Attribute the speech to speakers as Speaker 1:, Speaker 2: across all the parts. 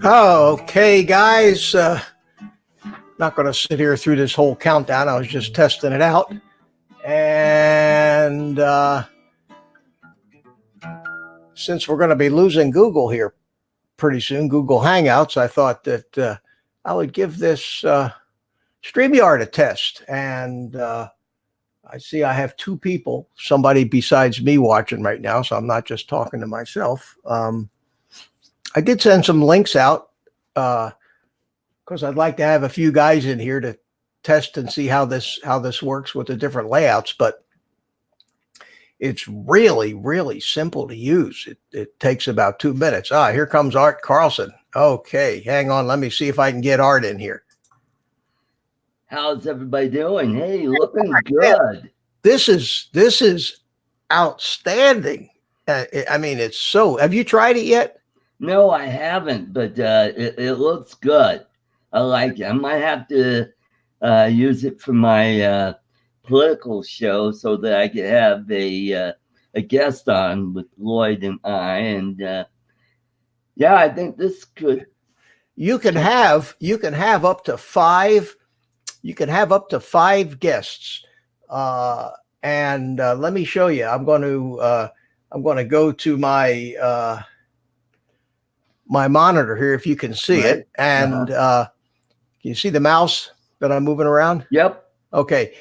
Speaker 1: Okay, guys, not going to sit here through this whole countdown. I was just testing it out. And since we're going to be losing Google here pretty soon, Google Hangouts, I thought that I would give this Streamyard a test. And I see I have two people, somebody besides me watching right now, so I'm not just talking to myself. I did send some links out because I'd like to have a few guys in here to test and see how this works with the different layouts, but it's really, really simple to use. It takes about 2 minutes. Here comes Art Carlson. Okay, hang on. Let me see if I can get Art in here.
Speaker 2: How's everybody doing? Hey, looking good.
Speaker 1: This is outstanding. I mean, it's so. Have you tried it yet?
Speaker 2: No, I haven't, but it looks good. I like it. I might have to use it for my political show so that I could have a guest on with Lloyd and I. And yeah, I think this could.
Speaker 1: You can have up to 5. You can have up to 5 guests. And let me show you. I'm going to go to my my monitor here, if you can see it. And can you see the mouse that I'm moving around?
Speaker 2: Yep.
Speaker 1: Okay.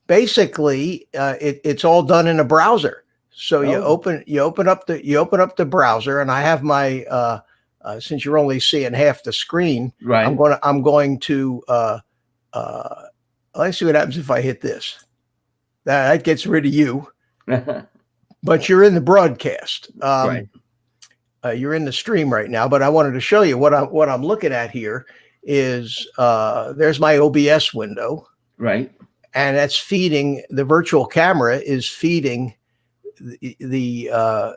Speaker 1: Basically, it's all done in a browser. So you open up the browser, and I have my since you're only seeing half the screen,
Speaker 2: right?
Speaker 1: I'm going to let's see what happens if I hit this. That gets rid of you, but you're in the broadcast.
Speaker 2: Right.
Speaker 1: You're in the stream right now, but I wanted to show you what I'm looking at here is there's my OBS window,
Speaker 2: right?
Speaker 1: And that's feeding the virtual camera is feeding the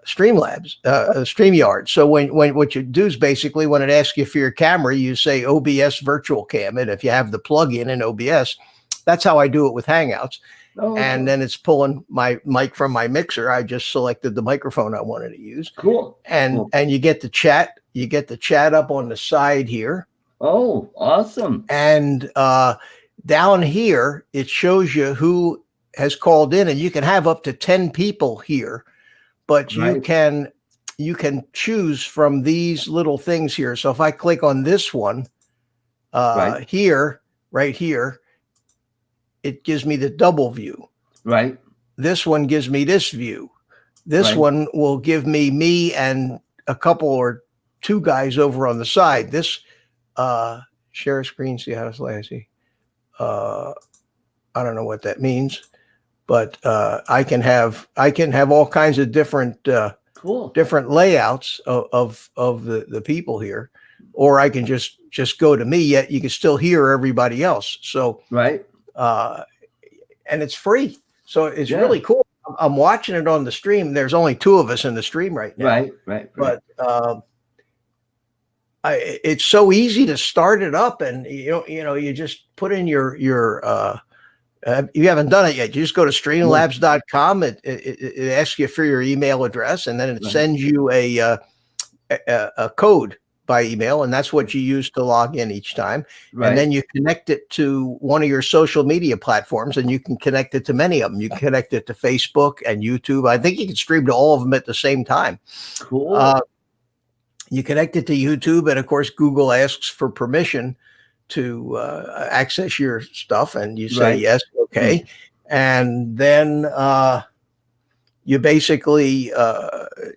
Speaker 1: Streamlabs, Streamyard. So when what you do is basically when it asks you for your camera, you say OBS virtual cam, and if you have the plug-in in OBS, that's how I do it with Hangouts. Oh, and then it's pulling my mic from my mixer. I just selected the microphone I wanted to use.
Speaker 2: Cool.
Speaker 1: And you get the chat. You get the chat up on the side here.
Speaker 2: Oh, awesome.
Speaker 1: And down here, it shows you who has called in, and you can have up to 10 people here, but you can choose from these little things here. So if I click on this one right here, it gives me the double view.
Speaker 2: Right.
Speaker 1: This one gives me this view. This
Speaker 2: Right.
Speaker 1: one will give me and a couple or two guys over on the side. This share a screen, see how it's lazy. I don't know what that means, but I can have all kinds of different
Speaker 2: Cool.
Speaker 1: different layouts of the people here, or I can just go to me. Yet you can still hear everybody else. So
Speaker 2: Right.
Speaker 1: and it's free, so it's
Speaker 2: Yeah.
Speaker 1: really cool. I'm watching it on the stream. There's only 2 of us in the stream right now.
Speaker 2: Right.
Speaker 1: But it's so easy to start it up, and you just put in your you haven't done it yet. You just go to streamlabs.com. It asks you for your email address, and then it sends you a code by email, and that's what you use to log in each time.
Speaker 2: Right.
Speaker 1: And then you connect it to one of your social media platforms, and you can connect it to many of them. You can connect it to Facebook and YouTube. I think you can stream to all of them at the same time.
Speaker 2: Cool.
Speaker 1: You connect it to YouTube, and of course, Google asks for permission to access your stuff, and you say yes, okay, and then you basically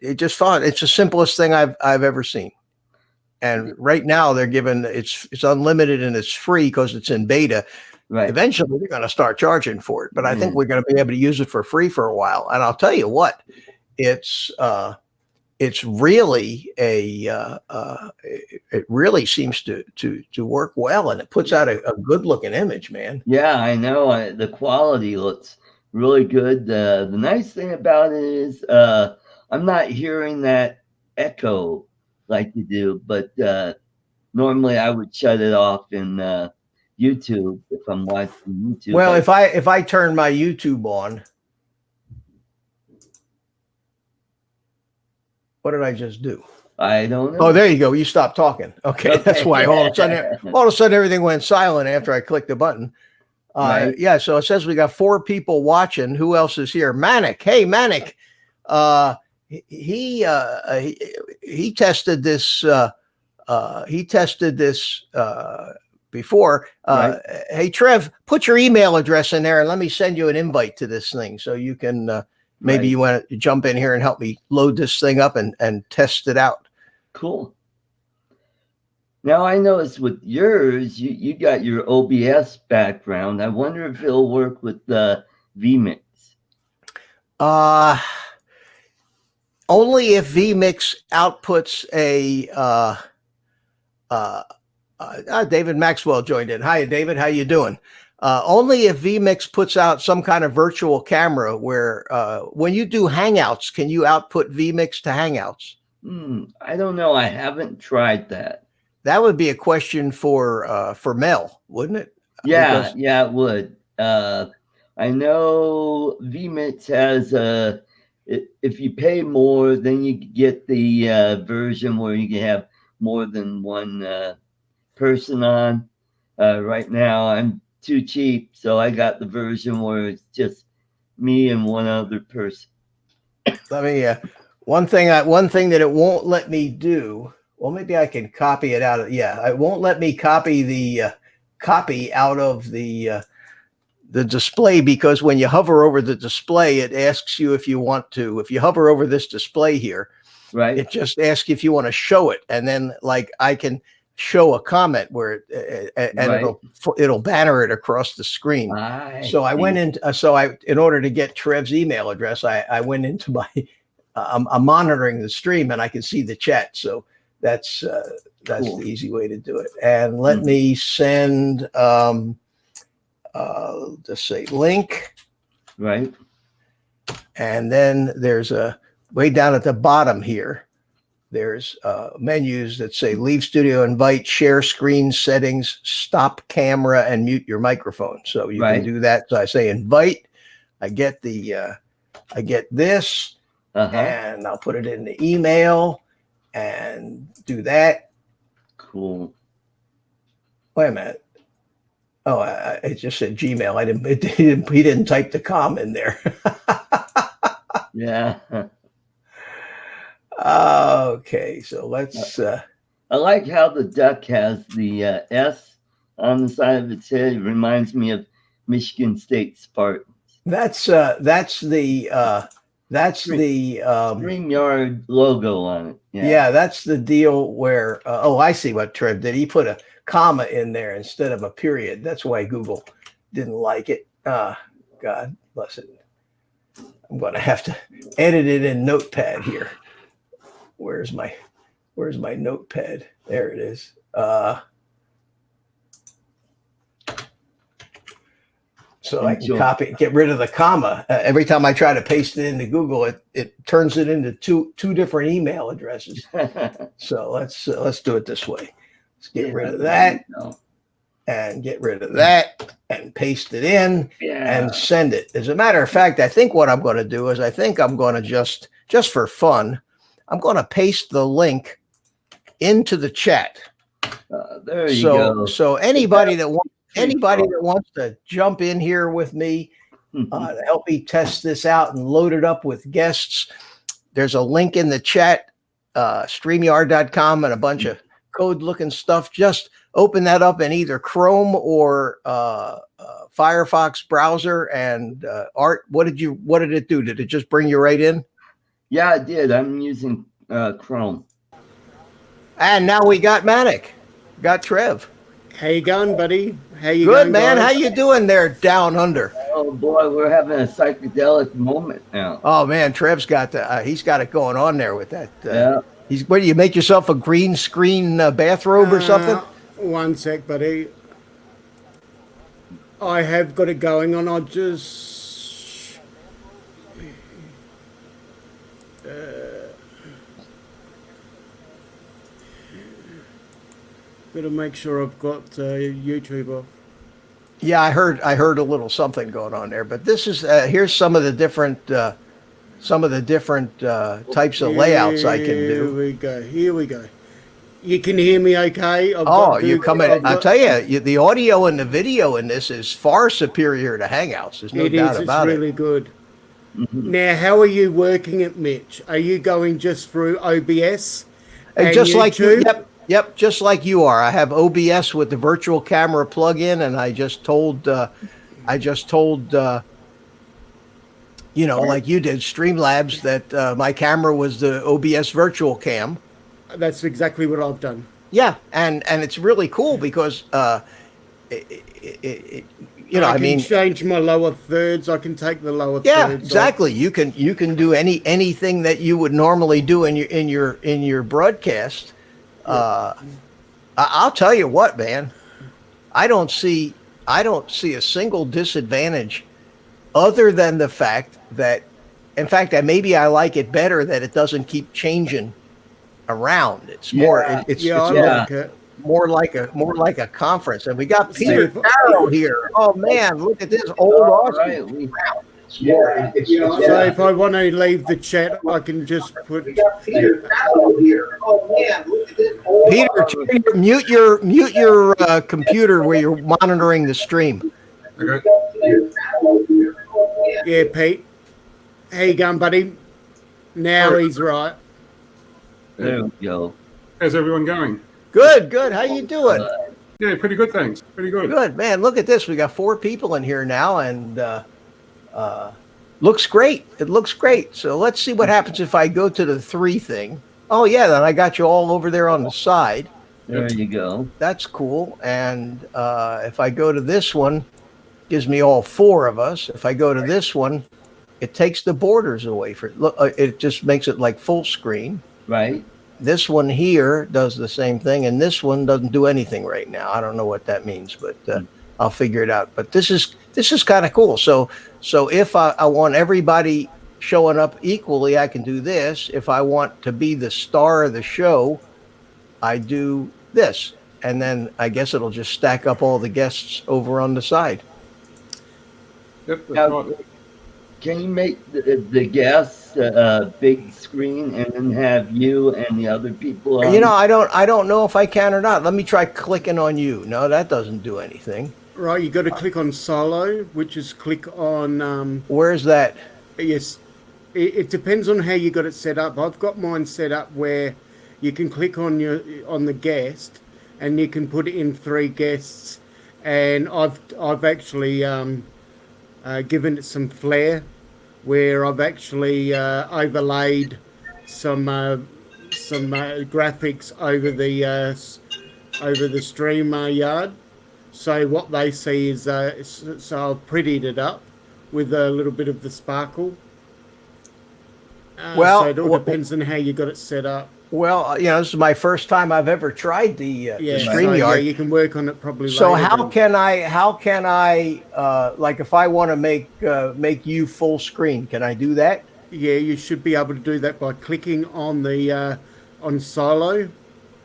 Speaker 1: it's the simplest thing I've ever seen. And right now they're giving it's unlimited and it's free because it's in beta.
Speaker 2: Right.
Speaker 1: Eventually they're going to start charging for it, but I think we're going to be able to use it for free for a while. And I'll tell you what, it's really it really seems to work well, and it puts out a good looking image, man.
Speaker 2: Yeah, I know. The quality looks really good. The nice thing about it is I'm not hearing that echo like you do, but normally I would shut it off in YouTube if I'm watching YouTube.
Speaker 1: Well, if I turn my YouTube on, what did I just do?
Speaker 2: I don't know.
Speaker 1: Oh, there you go. You stopped talking. Okay. That's why all of a sudden everything went silent after I clicked the button. Yeah. So it says we got 4 people watching. Who else is here? Manic. Hey, Manic. He tested this. Before. Hey, Trev, put your email address in there and let me send you an invite to this thing so you can. Maybe you want to jump in here and help me load this thing up and test it out.
Speaker 2: Cool. Now I noticed with yours, you got your OBS background. I wonder if it'll work with the vMix.
Speaker 1: Only if vMix outputs a David Maxwell joined in. Hi, David. How you doing? Only if vMix puts out some kind of virtual camera where when you do Hangouts, can you output vMix to Hangouts?
Speaker 2: I don't know. I haven't tried that.
Speaker 1: That would be a question for Mel, wouldn't it?
Speaker 2: Yeah, it would. I know vMix has if you pay more, then you get the version where you can have more than one person on. Right now, I'm too cheap, so I got the version where it's just me and one other person.
Speaker 1: Let me one thing that it won't let me do. Well, maybe I can copy it out of. Yeah, it won't let me copy the copy out of the display, because when you hover over the display, it asks you if you want to. If you hover over this display here,
Speaker 2: right,
Speaker 1: it just asks if you want to show it, and then like I can show a comment where it'll banner it across the screen. So I went into in order to get Trev's email address, I went into my I'm monitoring the stream and I can see the chat. So that's cool. The easy way to do it. And let me send just say link.
Speaker 2: Right.
Speaker 1: And then there's a way down at the bottom here. There's menus that say leave studio, invite, share screen settings, stop camera, and mute your microphone. So you can do that. So I say invite. I get I get this, and I'll put it in the email and do that.
Speaker 2: Cool.
Speaker 1: Wait a minute. Oh, it just said Gmail. He didn't type the com in there.
Speaker 2: Yeah.
Speaker 1: Okay, so let's.
Speaker 2: I like how the duck has the S on the side of its head. It reminds me of Michigan State Spartans.
Speaker 1: That's the
Speaker 2: Streamyard logo on it.
Speaker 1: yeah, that's the deal where I see what Trev did. He put a comma in there instead of a period. That's why Google didn't like it. God bless it. I'm going to have to edit it in Notepad here. Where's my Notepad? There it is. So I can copy, get rid of the comma. Every time I try to paste it into Google, it turns it into two different email addresses. So let's do it this way. Let's get rid of that and get rid of that and paste it in and send it. As a matter of fact, I think what I'm going to do is I'm going to just for fun, I'm going to paste the link into the chat.
Speaker 2: There you go.
Speaker 1: So anybody that wants to jump in here with me to help me test this out and load it up with guests, there's a link in the chat, streamyard.com, and a bunch of code looking stuff. Just open that up in either Chrome or Firefox browser. And Art, what did it do? Did it just bring you right in?
Speaker 2: Yeah, it did. I'm using Chrome.
Speaker 1: And now we got Manic, got Trev.
Speaker 3: How you going, buddy? How you
Speaker 1: Good,
Speaker 3: going,
Speaker 1: man.
Speaker 3: guys?
Speaker 1: How you doing there down under?
Speaker 2: Oh boy, we're having a psychedelic moment now.
Speaker 1: Oh man, Trev's got he's got it going on there with that.
Speaker 2: Yeah.
Speaker 1: What do you make yourself a green screen bathrobe or something?
Speaker 3: One sec, buddy. I have got it going on. I just got to make sure I've got YouTube off.
Speaker 1: Yeah, I heard a little something going on there, but this is here's some of the different types of layouts I can do.
Speaker 3: Here we go. You can hear me okay?
Speaker 1: You come in. I'll tell you, the audio and the video in this is far superior to Hangouts. There's no doubt about it.
Speaker 3: It's really good. Now, how are you working it, Mitch? Are you going just through OBS?
Speaker 1: Just like you, yep, just like you are. I have OBS with the virtual camera plug-in, and I just told like you did, Streamlabs, that my camera was the OBS virtual cam.
Speaker 3: That's exactly what I've done.
Speaker 1: Yeah, and it's really cool because I can
Speaker 3: change my lower thirds. I can take the lower thirds.
Speaker 1: Yeah, exactly. Off. You can do anything that you would normally do in your broadcast. I'll tell you what, man. I don't see a single disadvantage other than the fact that, in fact, maybe I like it better that it doesn't keep changing around. It's more more like a conference. And we got Peter Farrell here. Oh man, look at this old awesome.
Speaker 3: So if I want to leave the chat, I can just put
Speaker 1: Peter Farrell here. Oh man, look at this old Peter, mute your computer where you're monitoring the stream.
Speaker 4: Okay.
Speaker 3: Yeah, Pete. How you going, buddy? Now he's right.
Speaker 2: There we go.
Speaker 4: How's everyone going?
Speaker 1: Good. How you doing?
Speaker 4: Yeah, pretty good, thanks. Pretty good.
Speaker 1: Good, man. Look at this. We got 4 people in here now, and looks great. It looks great. So let's see what happens if I go to the 3 thing. Oh yeah, then I got you all over there on the side.
Speaker 2: There you go.
Speaker 1: That's cool. And if I go to this one, gives me all 4 of us. If I go to this one, it takes the borders away. It just makes it like full screen.
Speaker 2: Right.
Speaker 1: This one here does the same thing, and this one doesn't do anything right now. I don't know what that means, but I'll figure it out. But this is kind of cool. So if I want everybody showing up equally, I can do this. If I want to be the star of the show, I do this, and then I guess it'll just stack up all the guests over on the side.
Speaker 4: Yep, that's
Speaker 2: Now,
Speaker 4: right.
Speaker 2: can you make the guests big screen and then have you and the other people on?
Speaker 1: I don't know if I can or not. Let me try clicking on you. No, that doesn't do anything.
Speaker 3: Right, you got to click on solo, which is click on.
Speaker 1: Where's that?
Speaker 3: Yes, it depends on how you got it set up. I've got mine set up where you can click on the guest, and you can put in 3 guests, and I've actually given it some flair, where I've actually overlaid some graphics over the Streamyard. So what they see is so I've prettied it up with a little bit of the sparkle.
Speaker 1: Well,
Speaker 3: so it all depends on how you got it set up.
Speaker 1: Well, this is my first time I've ever tried the
Speaker 3: So,
Speaker 1: StreamYard.
Speaker 3: you can work on it probably.
Speaker 1: So
Speaker 3: later
Speaker 1: how can I like if I want to make you full screen, can I do that?
Speaker 3: Yeah, you should be able to do that by clicking on the on Silo.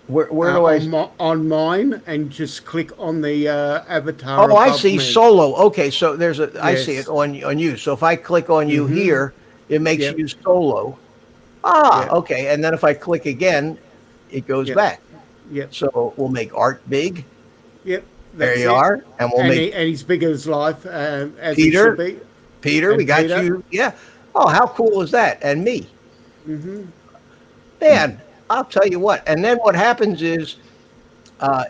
Speaker 1: Where do I
Speaker 3: on mine, and just click on the avatar.
Speaker 1: Oh, I
Speaker 3: above
Speaker 1: see.
Speaker 3: me.
Speaker 1: Solo. Okay, so there's a I see
Speaker 3: Yes.
Speaker 1: it on you. So if I click on you here, it makes
Speaker 3: Yep.
Speaker 1: you solo. Ah,
Speaker 3: Yep.
Speaker 1: okay. And then if I click again, it goes
Speaker 3: Yep.
Speaker 1: back.
Speaker 3: Yep.
Speaker 1: So we'll make art big.
Speaker 3: Yep.
Speaker 1: There
Speaker 3: that's
Speaker 1: you
Speaker 3: it.
Speaker 1: are. And we'll
Speaker 3: And,
Speaker 1: make
Speaker 3: and he's big as life, as
Speaker 1: Peter.
Speaker 3: he should be.
Speaker 1: Peter.
Speaker 3: and
Speaker 1: We got
Speaker 3: Peter.
Speaker 1: you. Yeah. Oh, how cool is that? And me.
Speaker 3: Mm-hmm.
Speaker 1: Man, I'll tell you what. And then what happens is,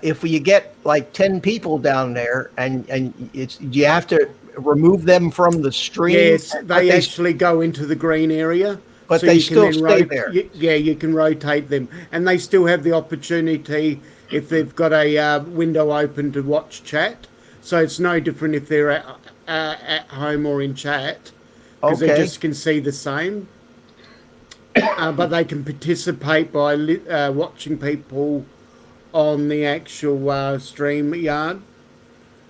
Speaker 1: if you get like 10 people down there, and you have to remove them from the stream.
Speaker 3: Yes,
Speaker 1: But
Speaker 3: they actually go into the green area.
Speaker 1: But
Speaker 3: so
Speaker 1: they
Speaker 3: you can
Speaker 1: still
Speaker 3: then
Speaker 1: stay there.
Speaker 3: Yeah, you can rotate them. And they still have the opportunity, if they've got a window open, to watch chat. So it's no different if they're at home or in chat, because they
Speaker 1: Okay.
Speaker 3: just can see the same. But they can participate by watching people on the actual StreamYard.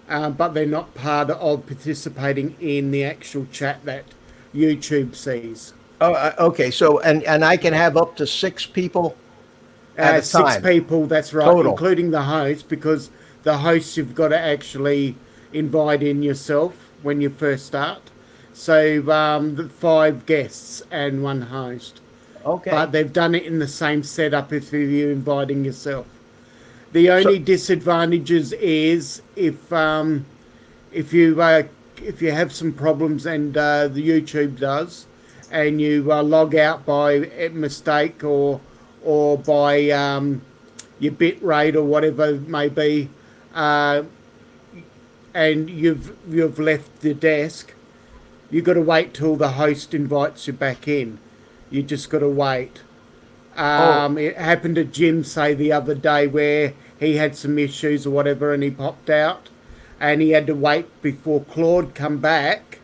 Speaker 3: But they're not part of participating in the actual chat that YouTube sees.
Speaker 1: Oh, okay. So, and I can have up to 6 people at a
Speaker 3: Six
Speaker 1: time.
Speaker 3: people, that's right,
Speaker 1: Total.
Speaker 3: including the host, because the host you've got to actually invite in yourself when you first start. So the 5 guests and 1 host.
Speaker 1: Okay.
Speaker 3: But they've done it in the same setup if you're inviting yourself. The only disadvantages is if you have some problems, and the YouTube does, and you log out by mistake or by your bit rate or whatever it may be, and you've left the desk, you've got to wait till the host invites you back in. You just got to wait. It happened to Jim, say, the other day, where he had some issues or whatever, and he popped out, and he had to wait before Claude come back.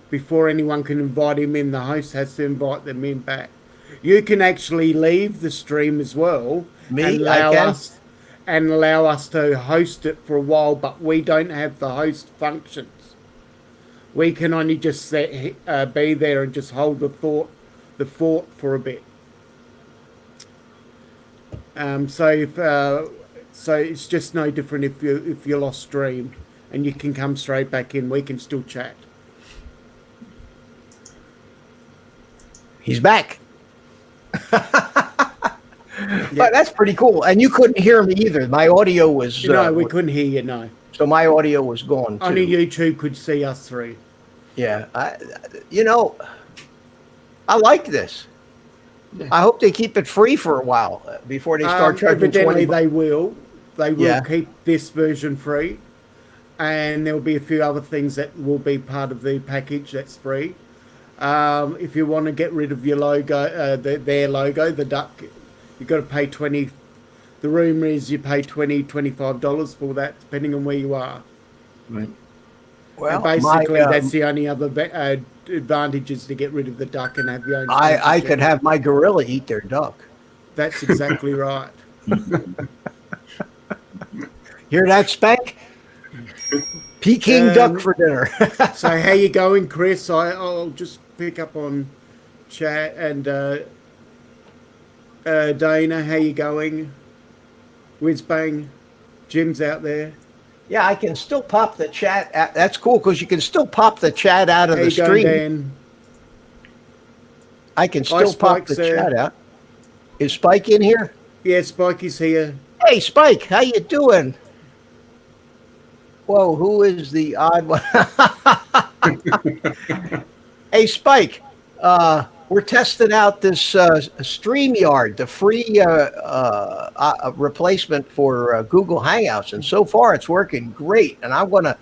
Speaker 3: Before anyone can invite him in, the host has to invite them in back. You can actually leave the stream as well, and allow us to host it for a while, but we don't have the host functions. We can only just be there and just hold the fort for a bit. So it's just no different if you lost stream, and you can come straight back in. We can still chat.
Speaker 1: He's back. But that's pretty cool. And you couldn't hear me either. My audio was
Speaker 3: No, we couldn't hear you. No,
Speaker 1: so my audio was gone too.
Speaker 3: only YouTube could see us three.
Speaker 1: Yeah, I like this. I hope they keep it free for a while before they start charging
Speaker 3: Evidently,
Speaker 1: 20.
Speaker 3: they will. They will
Speaker 1: Yeah.
Speaker 3: keep this version free, and there will be a few other things that will be part of the package that's free. If you want to get rid of your logo, their logo, the duck, you've got to pay $20. The rumour is you pay $25 for that, depending on where you are.
Speaker 2: Right.
Speaker 1: Well,
Speaker 3: And basically, that's the only other advantage, is to get rid of the duck and have your own.
Speaker 1: I
Speaker 3: sponsorship.
Speaker 1: could have my gorilla eat their duck.
Speaker 3: That's exactly right.
Speaker 1: Hear that, Spank? Peking duck for dinner.
Speaker 3: So how you going, Chris? I'll just pick up on chat, and Dana, how you going? Whizbang, Jim's out there.
Speaker 1: Yeah, I can still pop the chat. That's cool, because you can still pop the chat out of
Speaker 3: How
Speaker 1: the
Speaker 3: you going,
Speaker 1: stream.
Speaker 3: Dan?
Speaker 1: I can
Speaker 3: Hi,
Speaker 1: still pop the
Speaker 3: Spike's there.
Speaker 1: chat out. Is Spike in here?
Speaker 3: Yeah, Spikey's here.
Speaker 1: Hey, Spike, how you doing? Whoa, who is the odd one? Hey, Spike, we're testing out this Streamyard, the free replacement for Google Hangouts, and so far it's working great. And I want to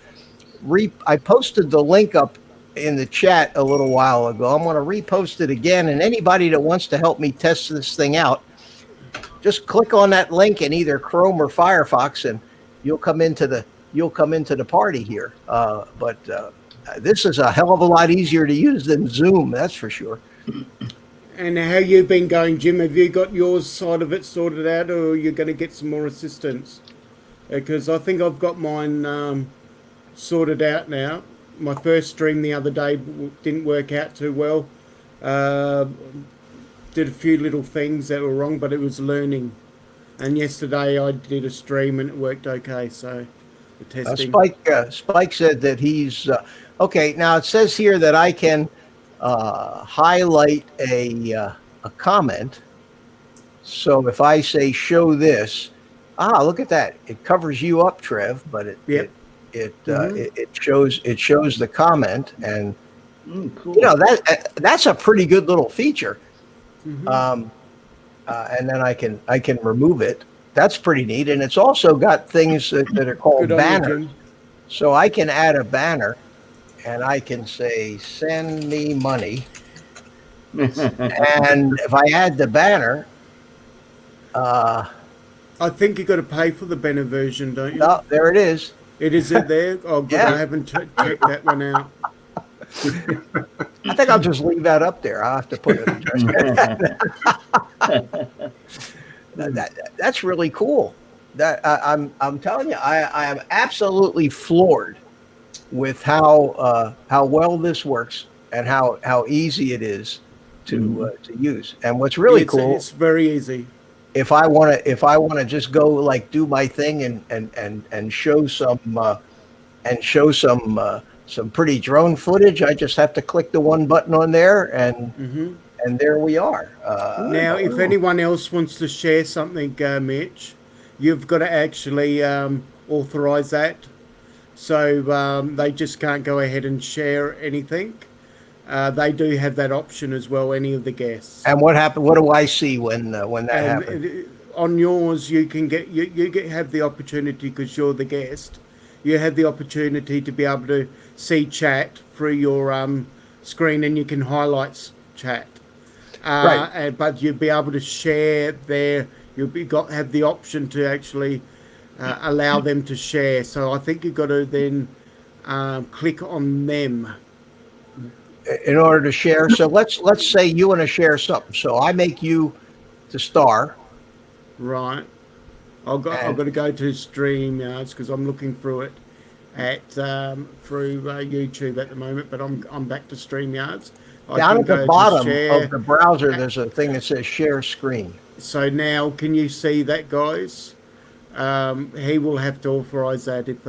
Speaker 1: I posted the link up in the chat a little while ago. I'm going to repost it again, and anybody that wants to help me test this thing out, just click on that link in either Chrome or Firefox, and you'll come into the party here. But this is a hell of a lot easier to use than Zoom, that's for sure.
Speaker 3: And how you been going, Jim? Have you got your side of it sorted out, or are you going to get some more assistance? Because I think I've got mine sorted out now. My first stream the other day didn't work out too well. Did a few little things that were wrong, but it was learning. And yesterday I did a stream and it worked okay. So the testing.
Speaker 1: Spike said that he's okay. Now it says here that I can highlight a comment. So if I say show this, look at that. It covers you up, Trev, but it shows the comment, and
Speaker 2: Cool.
Speaker 1: that's a pretty good little feature.
Speaker 3: Mm-hmm.
Speaker 1: And then I can remove it. That's pretty neat, and it's also got things that are called banners. So I can add a banner, and I can say send me money. And if I add the banner,
Speaker 3: I think you got to pay for the banner version, don't you?
Speaker 1: oh, there it is.
Speaker 3: It is it there? Oh, good.
Speaker 1: Yeah.
Speaker 3: I haven't checked that one out.
Speaker 1: I think I'll just leave that up there. I'll have to put it. That's really cool. That I'm telling you, I am absolutely floored with how well this works and how easy it is to use. And what's really cool,
Speaker 3: it's very easy.
Speaker 1: If I want to just go like do my thing and show some pretty drone footage, I just have to click the one button on there, and there we are.
Speaker 3: Now, if anyone else wants to share something, Mitch, you've got to actually authorize that. So they just can't go ahead and share anything. They do have that option as well, any of the guests.
Speaker 1: And what happened? What do I see when that happens?
Speaker 3: On yours, you can have the opportunity, because you're the guest. You have the opportunity to be able to see chat through your screen, and you can highlight chat.
Speaker 1: Right.
Speaker 3: But you'll be able to share there. Have the option to actually allow them to share. So I think you've got to then click on them
Speaker 1: In order to share. So let's say you want to share something. So I make you the star.
Speaker 3: Right. I've got to go to Streamyard because I'm looking through it through YouTube at the moment, but I'm back to Streamyards.
Speaker 1: Down at the bottom of the browser, there's a thing that says share screen.
Speaker 3: So now, can you see that, guys? He will have to authorize that if.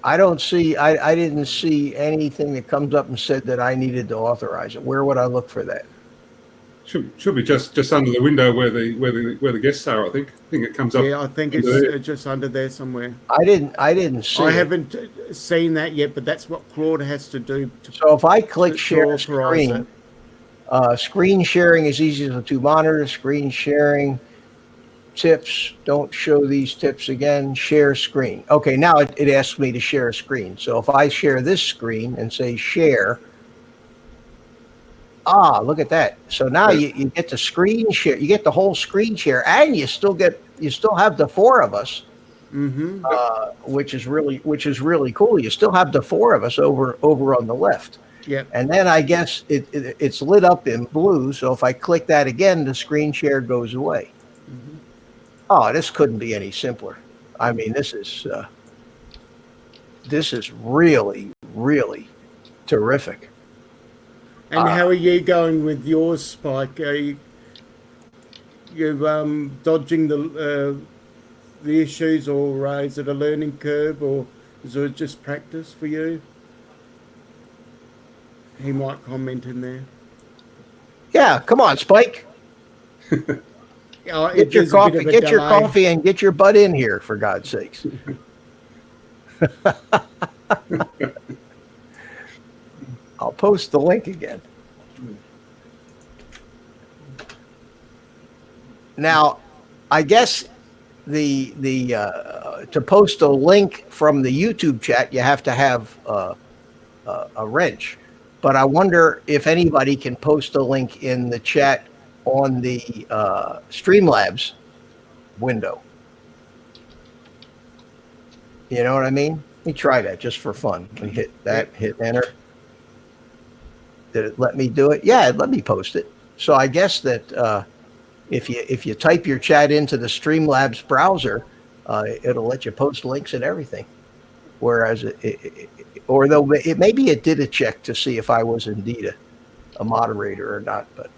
Speaker 1: I don't see. I didn't see anything that comes up and said that I needed to authorize it. Where would I look for that?
Speaker 4: Should be just under the window where the guests are. I think it comes up.
Speaker 3: Yeah, I think it's just under there somewhere.
Speaker 1: I didn't see.
Speaker 3: I haven't seen that yet, but that's what Claude has to do.
Speaker 1: So if I click share screen, screen sharing is easy to monitor. Screen sharing tips. Don't show these tips again. Share screen. Okay, now it asks me to share a screen. So if I share this screen and say share. Look at that. So now you get the screen share, you get the whole screen share, and you still have the four of us, which is really cool. You still have the four of us over on the left.
Speaker 3: Yeah.
Speaker 1: And then I guess it's lit up in blue. So if I click that again, the screen share goes away. Oh, this couldn't be any simpler. I mean, this is really, really terrific.
Speaker 3: And how are you going with yours, Spike? Are you dodging the issues, or is it a learning curve, or is it just practice for you? He might comment in there.
Speaker 1: Yeah, come on, Spike. Get your coffee. Get your coffee and get your butt in here, for God's sakes. I'll post the link again. Now, I guess the to post a link from the YouTube chat, you have to have a wrench. But I wonder if anybody can post a link in the chat on the Streamlabs window. You know what I mean? Let me try that just for fun. Let me hit that, hit enter. Did it let me do it? Yeah, it let me post it. So I guess that if you type your chat into the Streamlabs browser, it'll let you post links and everything. Whereas maybe it did a check to see if I was indeed a moderator or not. But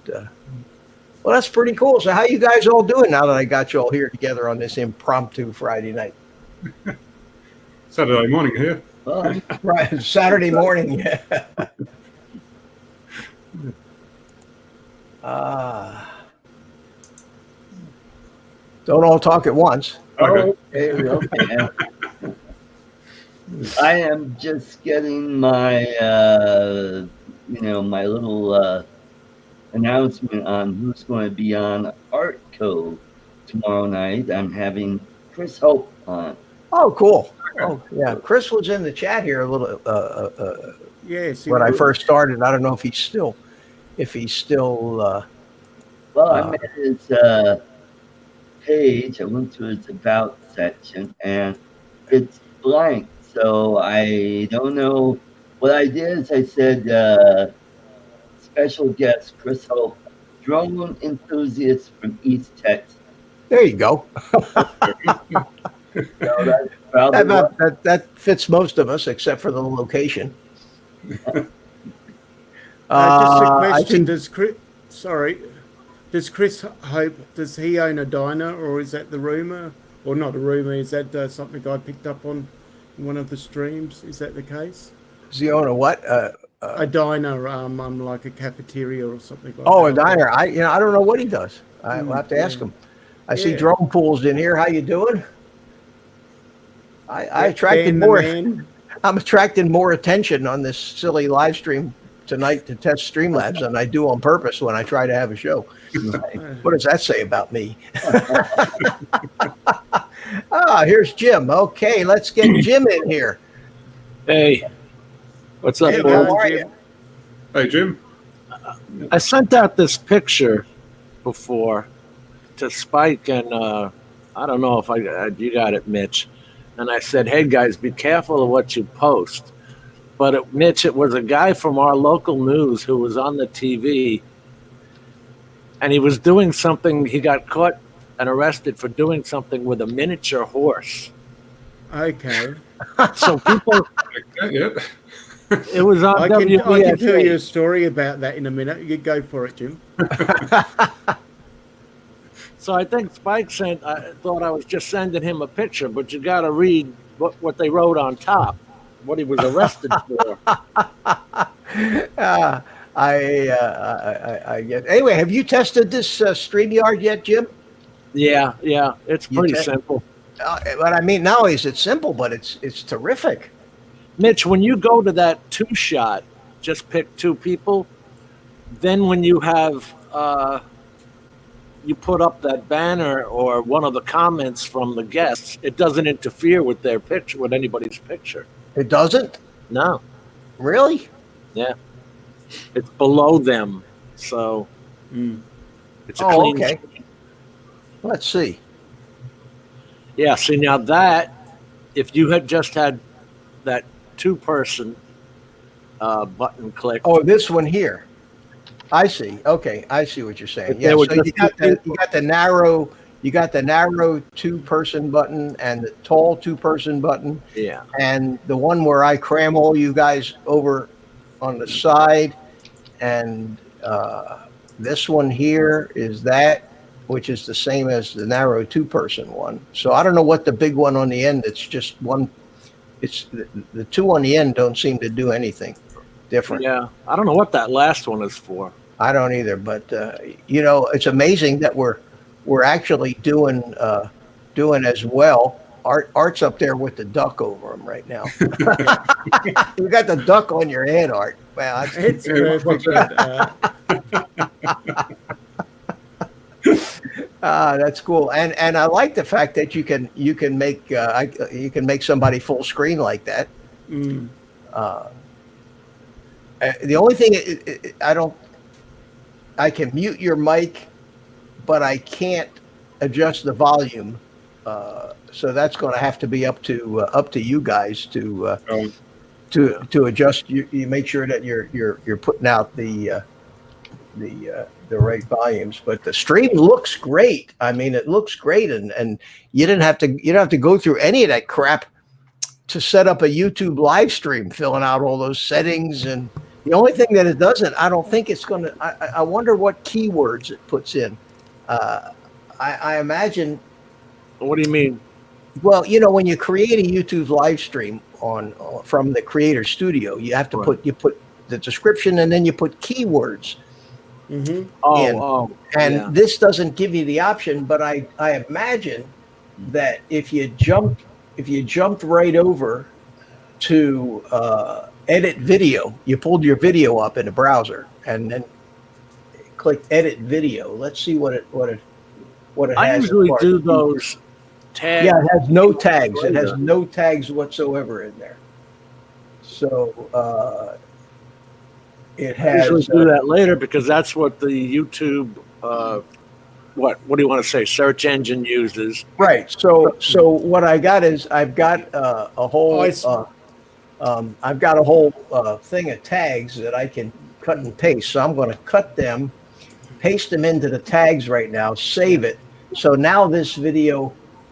Speaker 1: well, that's pretty cool. So how you guys all doing now that I got you all here together on this impromptu Friday night?
Speaker 4: Saturday morning here.
Speaker 1: Right, Saturday morning. Yeah. Don't all talk at once.
Speaker 4: Okay.
Speaker 2: Okay. I am just getting my, my little announcement on who's going to be on Art Code tomorrow night. I'm having Chris Hope on.
Speaker 1: Oh, cool. Oh, yeah. Chris was in the chat here a little.
Speaker 3: Yes.
Speaker 1: When I first started, I don't know if he's still.
Speaker 2: Well, I met his page. I went to his about section, and it's blank. So I don't know. What I did is I said, special guest Chris Hope, drone enthusiast from East Texas.
Speaker 1: There you go.
Speaker 2: So
Speaker 1: that fits most of us, except for the location.
Speaker 3: Just a question:
Speaker 1: think,
Speaker 3: does Chris Hope? Does he own a diner, or is that the rumor, or not a rumor? Is that something I picked up on in one of the streams? Is that the case?
Speaker 1: does he own a what?
Speaker 3: A diner, like a cafeteria or something like that.
Speaker 1: Oh, a diner. I don't know what he does. I'll have to ask him. I see drone pools in here. How you doing? I attracted more. I'm attracting more attention on this silly live stream tonight to test Streamlabs than I do on purpose when I try to have a show. What does that say about me? Here's Jim. Okay, let's get Jim in here.
Speaker 5: Hey, what's up,
Speaker 1: Hey,
Speaker 5: boy?
Speaker 1: how are you?
Speaker 4: Hey, Jim.
Speaker 5: I sent out this picture before to Spike, and I don't know if you got it, Mitch. And I said, hey, guys, be careful of what you post. But, Mitch, it was a guy from our local news who was on the TV, and he was doing something. He got caught and arrested for doing something with a miniature horse.
Speaker 3: Okay.
Speaker 5: So people,
Speaker 4: Yeah.
Speaker 5: it was on
Speaker 3: I can tell
Speaker 5: WBSA.
Speaker 3: you a story about that in a minute. You go for it, Jim.
Speaker 5: So I think Spike thought I was just sending him a picture, but you got to read what they wrote on top, what he was arrested for.
Speaker 1: I get. Anyway, have you tested this Streamyard yet, Jim?
Speaker 5: Yeah, it's pretty simple.
Speaker 1: But I mean, not only is it simple, but it's terrific.
Speaker 5: Mitch, when you go to that 2-shot, just pick 2 people. Then when you have you put up that banner or one of the comments from the guests, it doesn't interfere with their picture, with anybody's picture.
Speaker 1: It doesn't?
Speaker 5: No.
Speaker 1: Really?
Speaker 5: Yeah. It's below them, so it's a clean.
Speaker 1: Okay. Let's see.
Speaker 5: Yeah. See, now that if you had just had that 2-person button click.
Speaker 1: Oh, this one here. I see. Okay, I see what you're saying. Yeah,
Speaker 5: There were
Speaker 1: so you
Speaker 5: just
Speaker 1: got
Speaker 5: two
Speaker 1: the narrow 2-person button and the tall 2-person button.
Speaker 5: Yeah.
Speaker 1: And the one where I cram all you guys over on the side, and this one here is that, which is the same as the narrow 2-person one. So I don't know what the big one on the end. It's just one. It's the 2 on the end don't seem to do anything different.
Speaker 5: Yeah. I don't know what that last one is for.
Speaker 1: I don't either, but it's amazing that we're actually doing as well. Art's up there with the duck over him right now. You got the duck on your head, Art. Well,
Speaker 3: It's perfect.
Speaker 1: That's cool, and I like the fact that you can make you can make somebody full screen like that.
Speaker 3: Mm.
Speaker 1: The only thing I can mute your mic, but I can't adjust the volume. So that's going to have to be up to you guys to adjust. You make sure that you're putting out the right volumes. But the stream looks great. I mean, it looks great, and you don't have to go through any of that crap to set up a YouTube live stream, filling out all those settings. And the only thing that it doesn't, I don't think it's going to. I wonder what keywords it puts in. I imagine.
Speaker 5: What do you mean?
Speaker 1: Well, when you create a YouTube live stream from the Creator Studio, you have to put the description, and then you put keywords.
Speaker 3: Mm-hmm.
Speaker 1: And this doesn't give you the option, but I imagine that if you jumped right over to edit video, you pulled your video up in the browser and then clicked edit video. Let's see what it has.
Speaker 5: I usually do those tags.
Speaker 1: Yeah, it has no tags. It has no tags whatsoever in there. So it has.
Speaker 5: I usually do that later because that's what the YouTube what do you want to say? Search engine uses.
Speaker 1: Right. So what I got is I've got a whole thing of tags that I can cut and paste. So I'm going to cut them, paste them into the tags right now, save it. So now this video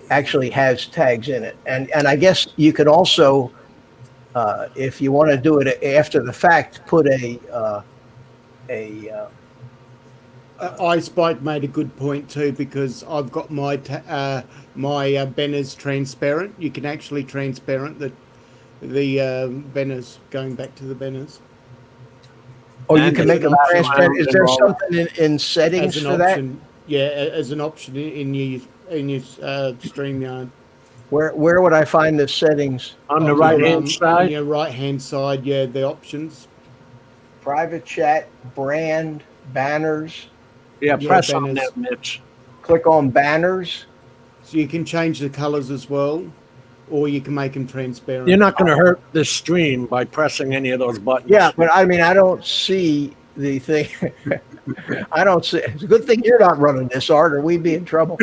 Speaker 1: actually has tags in it, and I guess you could also, if you want to do it after the fact, put
Speaker 3: iSpike made a good point too, because I've got my banners transparent. You can actually transparent the banners, going back to the banners.
Speaker 1: Oh, you can make them transparent. Is there something in settings for that?
Speaker 3: Yeah, as an option in your StreamYard.
Speaker 1: Where would I find the settings?
Speaker 5: On the right-hand side?
Speaker 3: On your right-hand side, yeah, the options.
Speaker 1: Private chat, brand, banners.
Speaker 5: Yeah, press on that, Mitch.
Speaker 1: Click on banners.
Speaker 3: So you can change the colors as well, or you can make them transparent.
Speaker 5: You're not going to hurt this stream by pressing any of those buttons.
Speaker 1: Yeah, but I mean, I don't see the thing. I don't see. It's a good thing you're not running this, Art, or we'd be in trouble.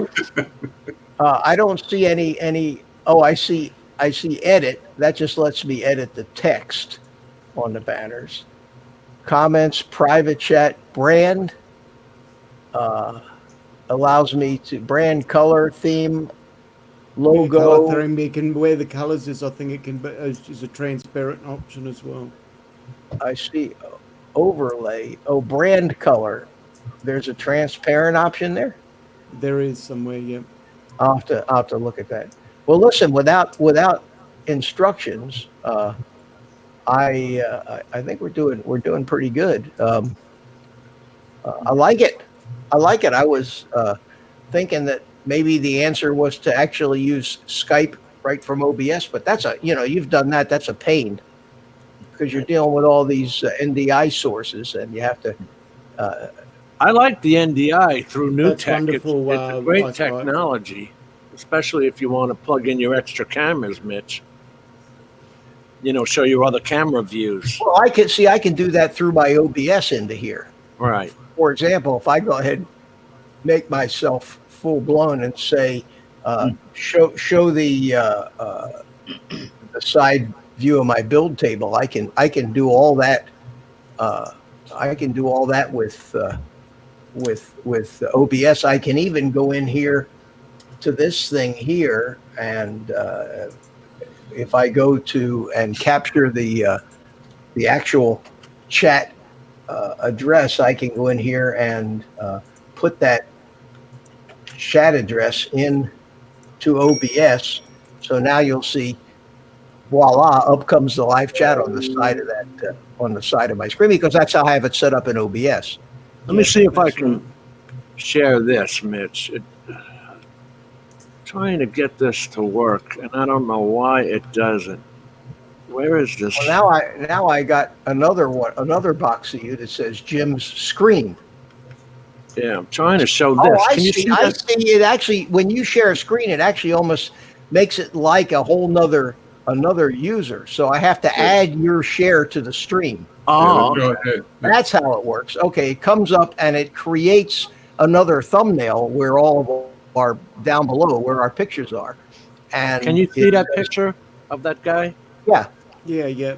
Speaker 1: I don't see any. Oh, I see edit. That just lets me edit the text on the banners. Comments, private chat, brand allows me to brand, color, theme, logo.
Speaker 3: Color theme, you can, where the colors is, I think it can be is a transparent option as well.
Speaker 1: I see overlay. Oh, brand color. There's a transparent option there.
Speaker 3: There is somewhere, yeah.
Speaker 1: I'll have to look at that. Well, listen, without instructions, I think we're doing pretty good. I like it. I was thinking that maybe the answer was to actually use Skype right from OBS, but that's you've done that. That's a pain because you're dealing with all these NDI sources, and you have to.
Speaker 5: I like the NDI through new
Speaker 3: That's
Speaker 5: tech.
Speaker 3: wonderful,
Speaker 5: It's a great
Speaker 3: Wi-Fi.
Speaker 5: technology, especially if you want to plug in your extra cameras, Mitch. Show your other camera views.
Speaker 1: Well, I can do that through my OBS into here.
Speaker 5: Right.
Speaker 1: For example, if I go ahead and make myself full blown and say, show the side view of my build table, I can do all that. I can do all that with OBS. I can even go in here to this thing here, and if I go to and capture the actual chat address, I can go in here and put that chat address in to OBS. So now you'll see, voila, up comes the live chat on the side of that on the side of my screen, because that's how I have it set up in OBS.
Speaker 5: Let me see if I can share this, Mitch. Trying to get this to work, and I don't know why it doesn't. Where is this?
Speaker 1: Well, now I got another box of you that says Jim's screen.
Speaker 5: Yeah, I'm trying to show this.
Speaker 1: Oh, I
Speaker 5: Can you
Speaker 1: see.
Speaker 5: see
Speaker 1: I
Speaker 5: that?
Speaker 1: see. It actually, when you share a screen, it actually almost makes it like a whole another user. So I have to add your share to the stream.
Speaker 5: Oh,
Speaker 4: Go ahead.
Speaker 1: That's how it works. Okay, it comes up and it creates another thumbnail where all of our down below where our pictures are. And
Speaker 5: can you see that picture of that guy?
Speaker 1: Yeah,
Speaker 3: Yeah.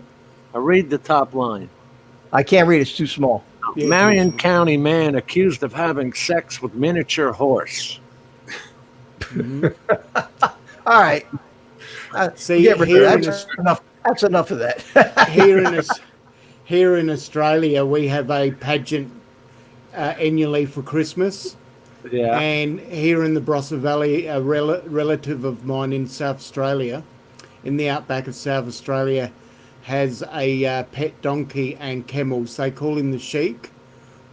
Speaker 5: I read the top line.
Speaker 1: I can't read. It's too small.
Speaker 3: Yeah,
Speaker 5: Marion County man accused of having sex with miniature horse.
Speaker 1: All right.
Speaker 3: See,
Speaker 1: Get rid
Speaker 3: here
Speaker 1: of
Speaker 3: in
Speaker 1: that. That's enough of that.
Speaker 3: Here in Australia, we have a pageant annually for Christmas.
Speaker 5: Yeah.
Speaker 3: And here in the Barossa Valley, a relative of mine in South Australia, in the outback of South Australia, has a pet donkey and camels. They call him the Sheik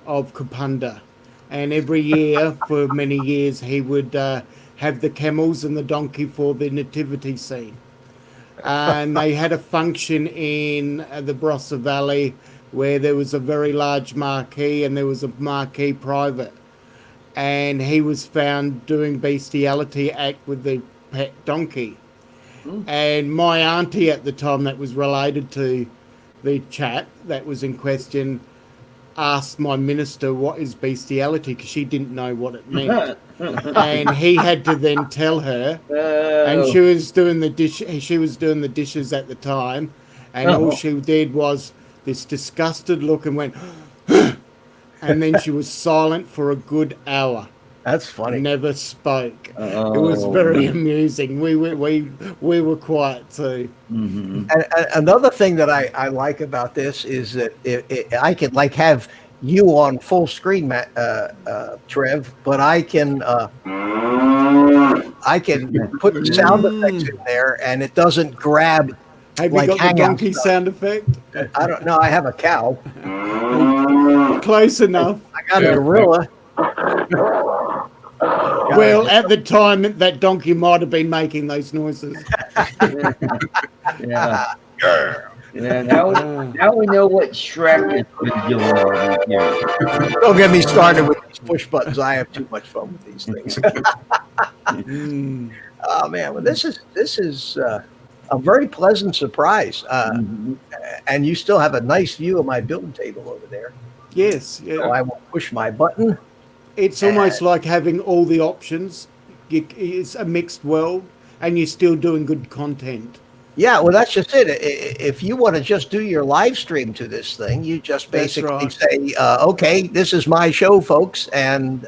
Speaker 3: of Kapunda. And every year, for many years, he would have the camels and the donkey for the nativity scene. And they had a function in the Barossa Valley where there was a very large marquee and there was a marquee private. And he was found doing bestiality act with the pet donkey. And my auntie at the time, that was related to the chap that was in question, asked my minister what is bestiality, because she didn't know what it meant. And he had to then tell her. And she was doing the dishes at the time, and all she did was this disgusted look and went, and then she was silent for a good hour.
Speaker 1: That's funny.
Speaker 3: Never spoke. It was very amusing. We were quiet too.
Speaker 1: And another thing that I like about this is that I could like have you on full screen, Trev, but I can put sound effects in there, and it doesn't grab.
Speaker 3: Have
Speaker 1: like
Speaker 3: you got the donkey
Speaker 1: stuff.
Speaker 3: sound effect?
Speaker 1: I don't know. I have a cow.
Speaker 3: Close enough.
Speaker 1: I got a gorilla.
Speaker 3: Well, at the time, that donkey might have been making those noises.
Speaker 2: Yeah. Yeah, now we know what Shrek has been doing over here.
Speaker 1: Don't get me started with these push buttons. I have too much fun with these things. Oh man, well, this is a very pleasant surprise. And you still have a nice view of my build table over there.
Speaker 3: Yes. Yeah.
Speaker 1: So I will push my button.
Speaker 3: It's almost like having all the options. It's a mixed world, and you're still doing good content.
Speaker 1: Yeah, well, that's just it. If you want to just do your live stream to this thing, you just basically say, okay, this is my show, folks. And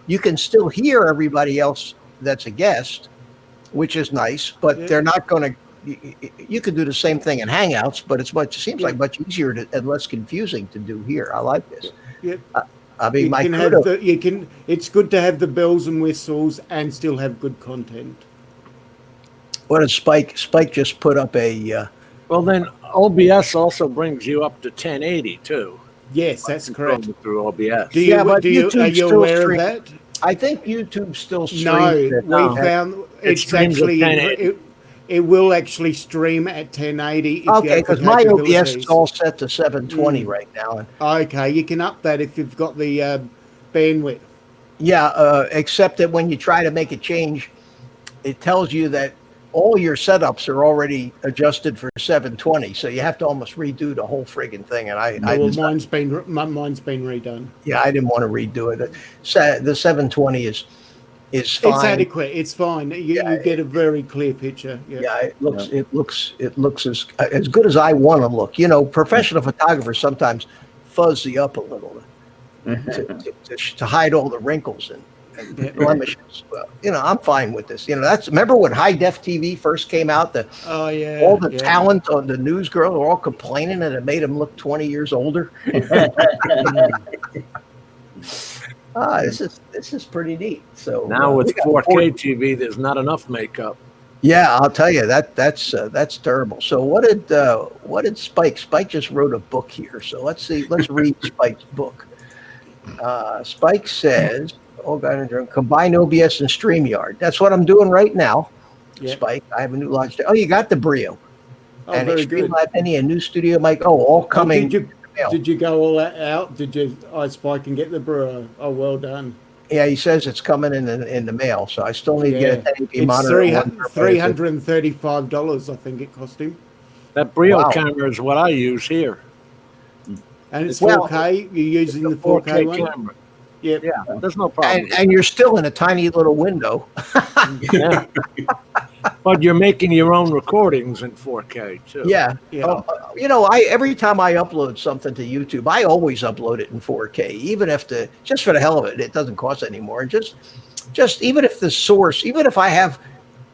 Speaker 1: you can still hear everybody else that's a guest, which is nice, but they're not going to. You could do the same thing in Hangouts, but it seems like much easier and less confusing to do here. I like this.
Speaker 3: Yep.
Speaker 1: I mean,
Speaker 3: it's good to have the bells and whistles and still have good content.
Speaker 1: What did Spike just put up a?
Speaker 5: Well, then OBS also brings you up to 1080 too.
Speaker 3: Yes, that's correct.
Speaker 5: Through OBS.
Speaker 3: Are you
Speaker 1: YouTube's
Speaker 3: aware
Speaker 1: still
Speaker 3: of that?
Speaker 1: I think YouTube still streams.
Speaker 3: No,
Speaker 1: it.
Speaker 3: we found it's actually it will actually stream at 1080.
Speaker 1: Okay, because my OBS is all set to 720 right now.
Speaker 3: Okay, you can up that if you've got the bandwidth.
Speaker 1: Yeah, except that when you try to make a change, it tells you that all your setups are already adjusted for 720, so you have to almost redo the whole friggin' thing. And mine's
Speaker 3: been redone.
Speaker 1: Yeah, I didn't want to redo it. The 720 is fine.
Speaker 3: It's adequate. It's fine. You get a very clear picture. Yeah,
Speaker 1: it looks as good as I want to look. You know, professional photographers sometimes fuzzy up a little to hide all the wrinkles and blemishes. Well, I'm fine with this. Remember when high def TV first came out? All the talent on the news girls were all complaining that it made them look 20 years older. This is pretty neat. So
Speaker 5: now with 4K TV, there's not enough makeup.
Speaker 1: Yeah, I'll tell you that's terrible. So what did Spike? Spike just wrote a book here. So let's read Spike's book. Spike says, combine OBS and StreamYard. That's what I'm doing right now. Yep. Spike, I have a new launch. Oh, you got the Brio.
Speaker 3: Oh, and very good.
Speaker 1: Live Mini, a new studio mic. Oh, all coming. mail.
Speaker 3: Did you go all that out? Did you Spike and get the brewer? Oh, well done.
Speaker 1: Yeah, he says it's coming in the mail, so I still need to get a 1080p
Speaker 3: It's
Speaker 1: monitor.
Speaker 3: $335, I think it cost him.
Speaker 5: That Brio
Speaker 1: Wow.
Speaker 5: camera is what I use here.
Speaker 3: And it's
Speaker 1: Well,
Speaker 3: 4K. You're using the 4K one?
Speaker 5: camera.
Speaker 3: Yep.
Speaker 5: Yeah, there's no problem.
Speaker 1: And you're still in a tiny little window.
Speaker 5: Yeah. But you're making your own recordings in 4K too.
Speaker 1: Yeah.
Speaker 3: Yeah.
Speaker 1: Every time I upload something to YouTube, I always upload it in 4K, even if just for the hell of it, it doesn't cost anymore. And just even if the source, even if I have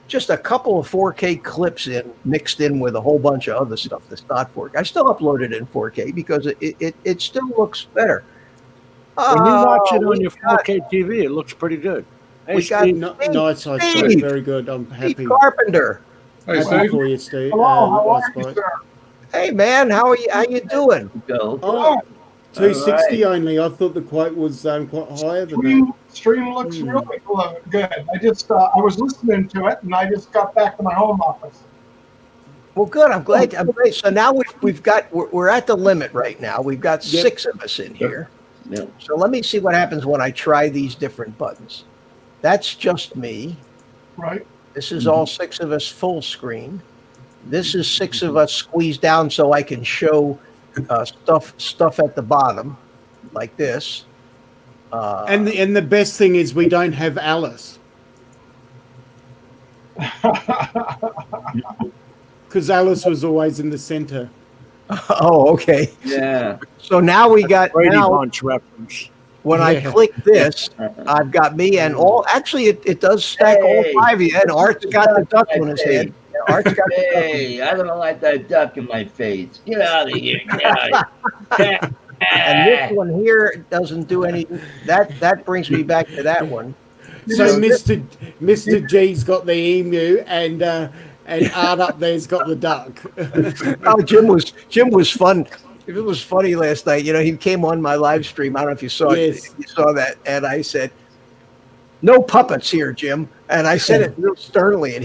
Speaker 1: just a couple of 4K clips mixed in with a whole bunch of other stuff that's not 4K, I still upload it in 4K because it still looks better.
Speaker 5: When you watch it on
Speaker 1: we
Speaker 5: your
Speaker 1: got
Speaker 5: 4K TV, it looks pretty good. Hey,
Speaker 1: We got-
Speaker 5: Steve,
Speaker 3: Nice,
Speaker 1: Steve.
Speaker 3: Spike. Very good. I'm
Speaker 1: Steve
Speaker 3: happy.
Speaker 1: Carpenter.
Speaker 4: Hey,
Speaker 3: Happy
Speaker 4: Steve.
Speaker 3: for you, Steve.
Speaker 6: Hello, how are you,
Speaker 3: Spike.
Speaker 6: sir?
Speaker 1: Hey man, how you doing?
Speaker 2: Go.
Speaker 3: Oh, 260 only. I thought the quote was quite higher than that.
Speaker 6: Stream looks really good. I was listening to it, and I just got back to my home office.
Speaker 1: Well, good. I'm glad. So now we're at the limit right now. We've got 6 of us in here.
Speaker 2: Yeah.
Speaker 1: So let me see what happens when I try these different buttons. That's just me.
Speaker 6: Right?
Speaker 1: This is all 6 of us full screen. This is 6 of us squeezed down so I can show stuff at the bottom, like this.
Speaker 3: And the best thing is we don't have Alice. Because Alice was always in the center.
Speaker 1: Oh, okay.
Speaker 2: Yeah.
Speaker 1: So now we got
Speaker 5: Brady
Speaker 1: now.
Speaker 5: Bunch reference.
Speaker 1: When I
Speaker 3: Yeah.
Speaker 1: click this, I've got me and all. Actually, it does stack
Speaker 2: Hey.
Speaker 1: all 5 of you. And Art's got the duck on his head. Art's got the duck.
Speaker 2: Hey, I don't like that duck in my face. Get out of here. Get out of here.
Speaker 1: And this one here doesn't do any. That brings me back to that one.
Speaker 3: So
Speaker 1: Yeah.
Speaker 3: Mr. G's got the emu and Art up there's got the duck.
Speaker 1: Oh, Jim was fun. It was funny last night. He came on my live stream. I don't know if you saw it.
Speaker 3: Yes.
Speaker 1: You saw that, and I said, "No puppets here, Jim." And I said it real sternly, and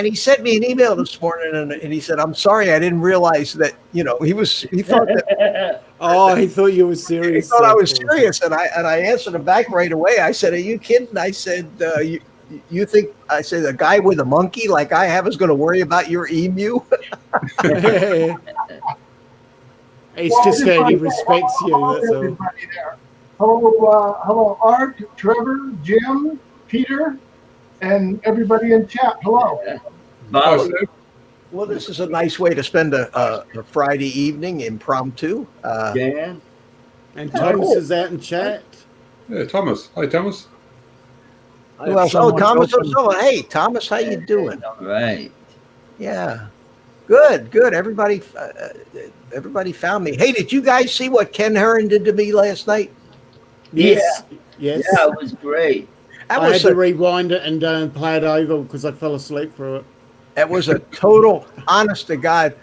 Speaker 1: he sent me an email this morning, and he said, "I'm sorry, I didn't realize that." He thought that.
Speaker 3: Oh, he thought you were
Speaker 1: He
Speaker 3: serious.
Speaker 1: thought I was serious, and I answered him back right away. I said, "Are you kidding?" I said, "You think?" I said, "A guy with a monkey like I have is going to worry about your emu?"
Speaker 3: It's just that he respects you. That's all.
Speaker 6: Everybody there. Hello, Art, Trevor, Jim, Peter, and everybody in chat. Hello.
Speaker 2: Bob,
Speaker 1: Well, this is a nice way to spend a Friday evening impromptu.
Speaker 2: Dan.
Speaker 3: And Thomas is out in chat.
Speaker 4: Yeah, Thomas. Hi, Thomas.
Speaker 5: I
Speaker 1: Who
Speaker 5: have
Speaker 1: else? Oh,
Speaker 5: someone
Speaker 1: Thomas
Speaker 5: open-
Speaker 1: O'Sullivan. Hey, Thomas, how you doing?
Speaker 2: All right.
Speaker 1: Yeah, good. Everybody found me. Hey, did you guys see what Ken Heron did to me last night?
Speaker 3: Yes. Yes.
Speaker 2: Yeah, it was great.
Speaker 1: That
Speaker 3: I had
Speaker 1: was
Speaker 3: to rewind it and play it over because I fell asleep through it.
Speaker 1: That was a total, honest to God,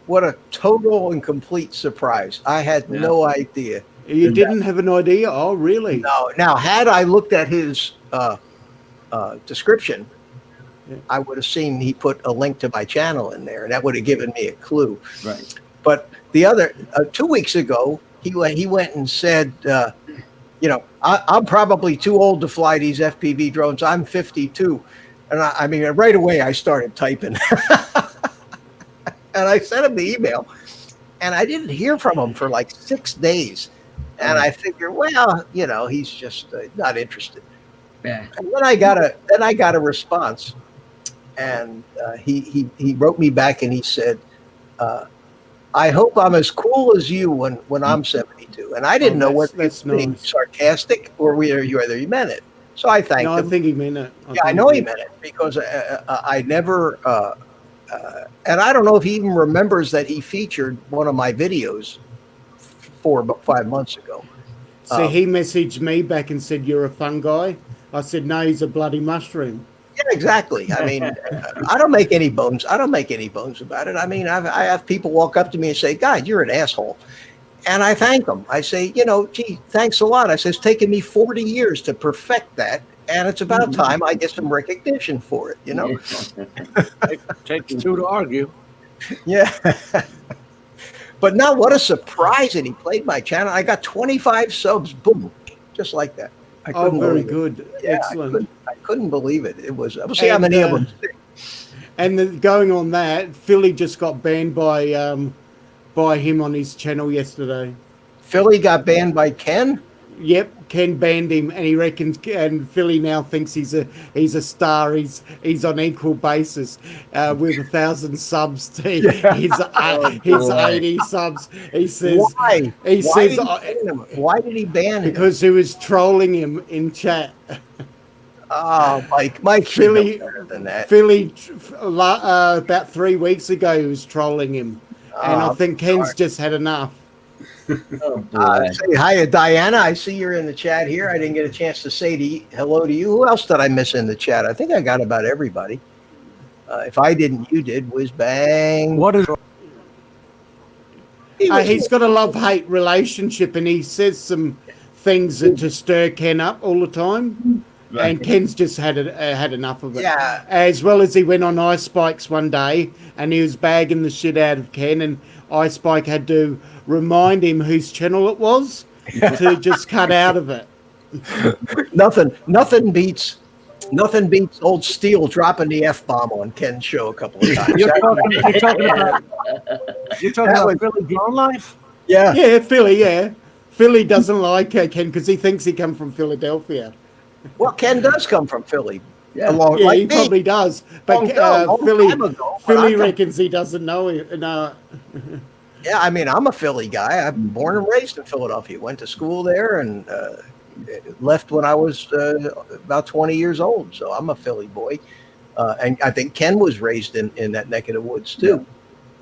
Speaker 1: what a total and complete surprise. I had no idea.
Speaker 3: You didn't have an idea? Oh, really?
Speaker 1: No. Now, had I looked at his description, I would have seen he put a link to my channel in there, and that would have given me a clue.
Speaker 2: Right.
Speaker 1: But the other 2 weeks ago, he went and said, I'm probably too old to fly these FPV drones. I'm 52. And I mean, right away I started typing. And I sent him the email, and I didn't hear from him for like 6 days. And I figured, well, he's just not interested.
Speaker 2: Yeah.
Speaker 1: And then I got a response, and he wrote me back, and he said, "I hope I'm as cool as you when I'm 72." And I didn't know whether
Speaker 3: that's
Speaker 1: he was being
Speaker 3: nice.
Speaker 1: sarcastic or whether he meant it. So I thanked
Speaker 3: No,
Speaker 1: him.
Speaker 3: I think he meant it.
Speaker 1: I know he meant it because I never, and I don't know if he even remembers that he featured one of my videos 4 or 5 months ago.
Speaker 3: So he messaged me back and said, "You're a fun guy." I said, "No, he's a bloody mushroom."
Speaker 1: Yeah, exactly. I mean, I don't make any bones. I don't make any bones about it. I mean, I have people walk up to me and say, "God, you're an asshole," and I thank them. I say, "Gee, thanks a lot." I say, "It's taken me 40 years to perfect that, and it's about time I get some recognition for it."
Speaker 5: Takes two to argue.
Speaker 1: Yeah. But now, what a surprise! And he played my channel. I got 25 subs. Boom, just like that. I
Speaker 3: Oh,
Speaker 1: couldn't
Speaker 3: very
Speaker 1: believe it.
Speaker 3: good.
Speaker 1: Yeah,
Speaker 3: Excellent.
Speaker 1: I couldn't believe it. It was. We'll see how
Speaker 3: And,
Speaker 1: many of them.
Speaker 3: And going on that, Philly just got banned by him on his channel yesterday.
Speaker 1: Philly got banned by Ken.
Speaker 3: Yep, Ken banned him, and he reckons, and Philly now thinks he's a star. He's on equal basis with 1,000 subs to his 80 subs. He says
Speaker 1: Why?
Speaker 3: He
Speaker 1: Why
Speaker 3: says
Speaker 1: did he ban him? Why did he ban him?
Speaker 3: because he was trolling him in chat.
Speaker 1: Oh, Mike should know better than that.
Speaker 3: Philly, about 3 weeks ago, he was trolling him, and I think Ken's just had enough.
Speaker 2: Oh, boy.
Speaker 1: Say hi to Diana. I see you're in the chat here. I didn't get a chance to say hello to you. Who else did I miss in the chat? I think I got about everybody. If I didn't, you did. Whiz bang.
Speaker 5: What is
Speaker 3: He's got a love-hate relationship, and he says some things that just stir Ken up all the time.
Speaker 2: Right.
Speaker 3: And Ken's just had enough of it.
Speaker 1: Yeah.
Speaker 3: As well as he went on Ice Spikes one day, and he was bagging the shit out of Ken, and Ice Spike had to remind him whose channel it was to just cut out of it.
Speaker 1: Nothing beats Old Steel dropping the F-bomb on Ken's show a couple of times.
Speaker 5: you're talking about Philly Grown Life?
Speaker 1: Yeah.
Speaker 3: Yeah, Philly, yeah. Philly doesn't like Ken because he thinks he come from Philadelphia.
Speaker 1: Well, Ken does come from Philly.
Speaker 2: Yeah.
Speaker 1: Along,
Speaker 3: Yeah,
Speaker 1: like
Speaker 3: he
Speaker 1: me.
Speaker 3: probably does. But
Speaker 1: Long time ago, but
Speaker 3: Philly
Speaker 1: I
Speaker 3: reckons he doesn't know it. No.
Speaker 1: Yeah, I mean, I'm a Philly guy. I'm born and raised in Philadelphia. Went to school there and left when I was about 20 years old. So I'm a Philly boy. And I think Ken was raised in that neck of the woods too.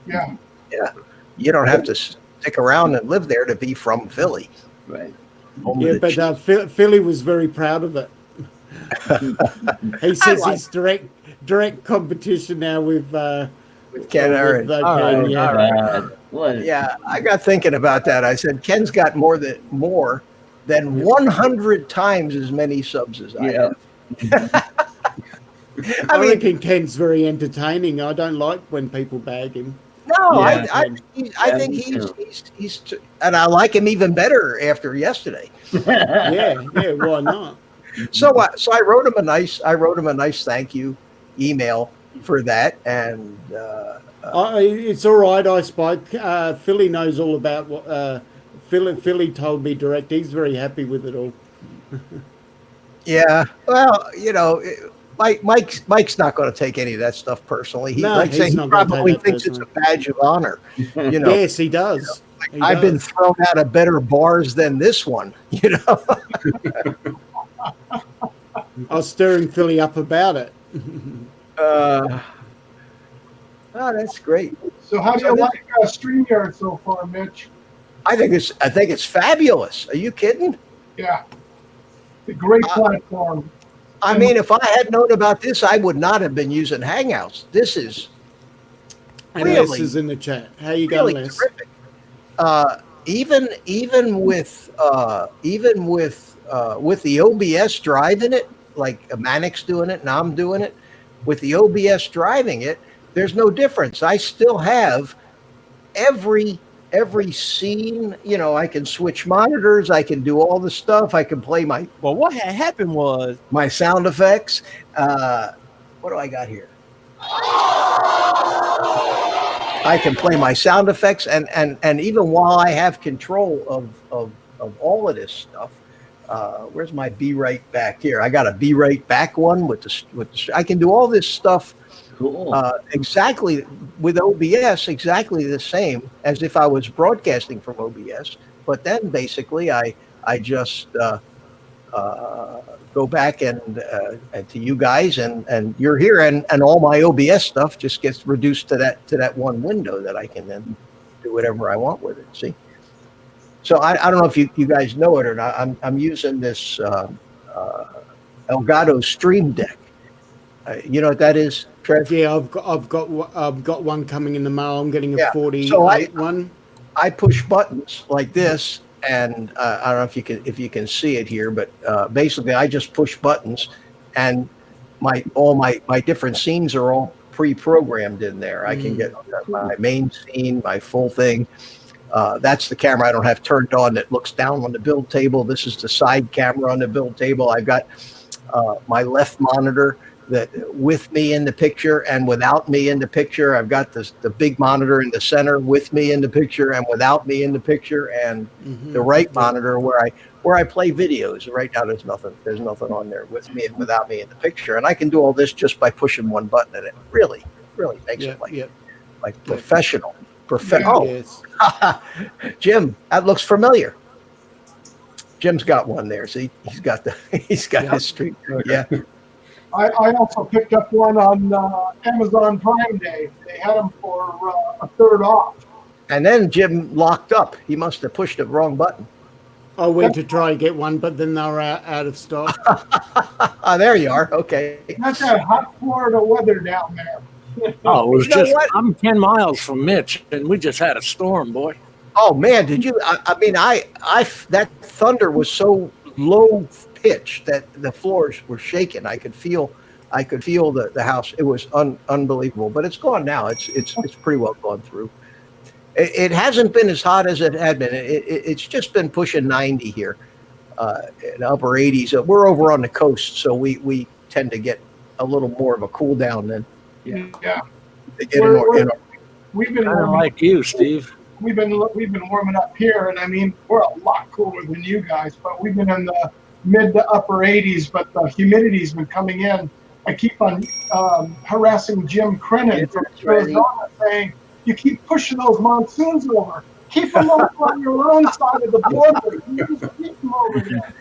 Speaker 6: Yeah.
Speaker 1: Yeah. You don't have to stick around and live there to be from Philly.
Speaker 2: Right.
Speaker 1: Home of
Speaker 3: Yeah,
Speaker 1: the
Speaker 3: but
Speaker 1: Chiefs.
Speaker 3: Philly was very proud of it. He says he's direct competition now with
Speaker 1: Ken Aaron.
Speaker 3: Ken,
Speaker 5: All right,
Speaker 3: yeah.
Speaker 5: all right.
Speaker 2: What?
Speaker 1: Yeah, I got thinking about that. I said Ken's got more than 100 times as many subs as I
Speaker 2: Yeah.
Speaker 1: have.
Speaker 3: I
Speaker 1: I mean,
Speaker 3: reckon Ken's very entertaining. I don't like when people bag him.
Speaker 1: no,
Speaker 2: Yeah.
Speaker 1: I think he's and I like him even better after yesterday.
Speaker 3: Yeah, why not?
Speaker 1: So I wrote him a nice thank you email for that, and
Speaker 3: It's all right, I Spike. Philly knows all about what. Philly told me direct. He's very happy with it all.
Speaker 1: yeah, well, Mike's not going to take any of that stuff personally. He,
Speaker 3: No,
Speaker 1: like I say,
Speaker 3: he's
Speaker 1: he
Speaker 3: not gonna
Speaker 1: probably
Speaker 3: take that
Speaker 1: thinks it's a badge of honor.
Speaker 3: Yes, he does. He
Speaker 1: I've been
Speaker 3: does.
Speaker 1: thrown out of better bars than this one.
Speaker 3: I was stirring Philly up about it.
Speaker 1: Oh, that's great.
Speaker 6: So how do you like StreamYard so far, Mitch?
Speaker 1: I think it's fabulous. Are you kidding?
Speaker 6: Yeah. A great platform.
Speaker 1: I mean, if I had known about this, I would not have been using Hangouts. This is
Speaker 3: And
Speaker 1: really,
Speaker 3: Les is in the chat. How you
Speaker 1: really
Speaker 3: going, Les?
Speaker 1: terrific. Even with the OBS driving it, like Manic's doing it and I'm doing it, with the OBS driving it, there's no difference. I still have every scene. I can switch monitors. I can do all the stuff. I can play
Speaker 7: Well, what had happened was
Speaker 1: my sound effects. What do I got here? I can play my sound effects, and even while I have control of all of this stuff, where's my be right back here? I got a be right back one with the. I can do all this stuff
Speaker 2: Cool.
Speaker 1: exactly with OBS, exactly the same as if I was broadcasting from OBS. But then basically, I just go back and to you guys, and you're here, and all my OBS stuff just gets reduced to that one window that I can then do whatever I want with it. See, so I don't know if you guys know it or not. I'm using this Elgato Stream Deck. You know what that is, Trev?
Speaker 3: Yeah, I've got one coming in the mail. I'm getting a
Speaker 1: Yeah.
Speaker 3: 48
Speaker 1: So
Speaker 3: one.
Speaker 1: I push buttons like this, and I don't know if you can see it here, but basically I just push buttons, and all my different scenes are all pre-programmed in there. I can get my main scene, my full thing, That's the camera I don't have turned on that looks down on the build table. This is the side camera on the build table. I've got my left monitor that with me in the picture and without me in the picture. I've got the big monitor in the center with me in the picture and without me in the picture, and the right monitor where I play videos. Right now there's nothing on there with me and without me in the picture. And I can do all this just by pushing one button, and it really makes it like professional.
Speaker 3: Yes.
Speaker 1: Jim, that looks familiar. Jim's got one there. See, he's got his stream. Yeah.
Speaker 6: I also picked up one on Amazon Prime Day. They had them for a third off.
Speaker 1: And then Jim locked up. He must have pushed the wrong button.
Speaker 3: I went to try and get one, but then they were out of stock.
Speaker 1: There you are. Okay.
Speaker 6: That's that hot Florida weather down there.
Speaker 5: Oh, it was
Speaker 1: You know
Speaker 5: just,
Speaker 1: what?
Speaker 5: I'm 10 miles from Mitch, and we just had a storm, boy.
Speaker 1: Oh man, did you? I mean, that thunder was so low pitched that the floors were shaking. I could feel the house. It was unbelievable. But it's gone now. It's pretty well gone through. It hasn't been as hot as it had been. It's just been pushing 90 here, in upper 80s. We're over on the coast, so we tend to get a little more of a cool down than.
Speaker 6: Yeah.
Speaker 1: They get
Speaker 6: We've been
Speaker 5: Kind of like you, Steve.
Speaker 6: we've been warming up here, and I mean we're a lot cooler than you guys, but we've been in the mid to upper 80s. But the humidity's been coming in. I keep on harassing Jim Crennan from Arizona, saying you keep pushing those monsoons over. Keep them over on your own side of the border. You just keep them over there.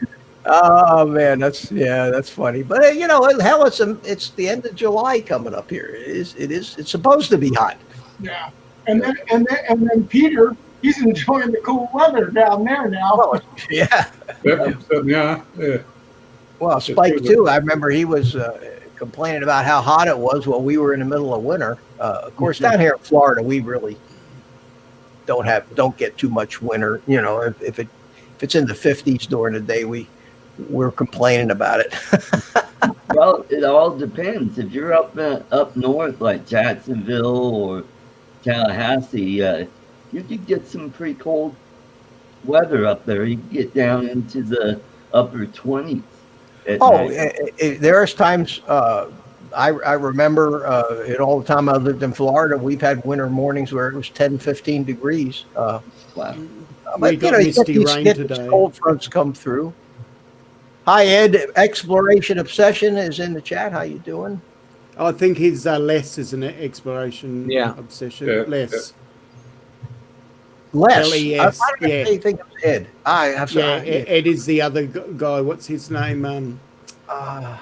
Speaker 1: Oh man, that's funny. But hell, it's the end of July coming up here. It's supposed to be hot.
Speaker 6: Yeah, and then Peter, he's enjoying the cool weather down there now.
Speaker 1: Oh, yeah.
Speaker 4: Yep, yeah.
Speaker 1: Well, Spike too. I remember he was complaining about how hot it was while we were in the middle of winter. Of course, down here in Florida, we really don't get too much winter. If it's in the 50s during the day, we're complaining about it.
Speaker 2: Well, it all depends. If you're up north like Jacksonville or Tallahassee, you could get some pretty cold weather up there. You can get down into the upper 20s.
Speaker 1: There's times I remember all the time I lived in Florida, we've had winter mornings where it was 10, 15 degrees.
Speaker 2: Wow.
Speaker 3: We got misty rain today.
Speaker 1: Cold fronts come through. Hi, Ed. Exploration Obsession is in the chat. How you doing?
Speaker 3: I think he's Les, isn't it? Exploration Obsession.
Speaker 4: Yeah.
Speaker 3: Les.
Speaker 1: Les.
Speaker 3: LES,
Speaker 1: Why did I think it was Ed? I'm sorry.
Speaker 3: Ed is the other guy. What's his name?
Speaker 1: Yeah.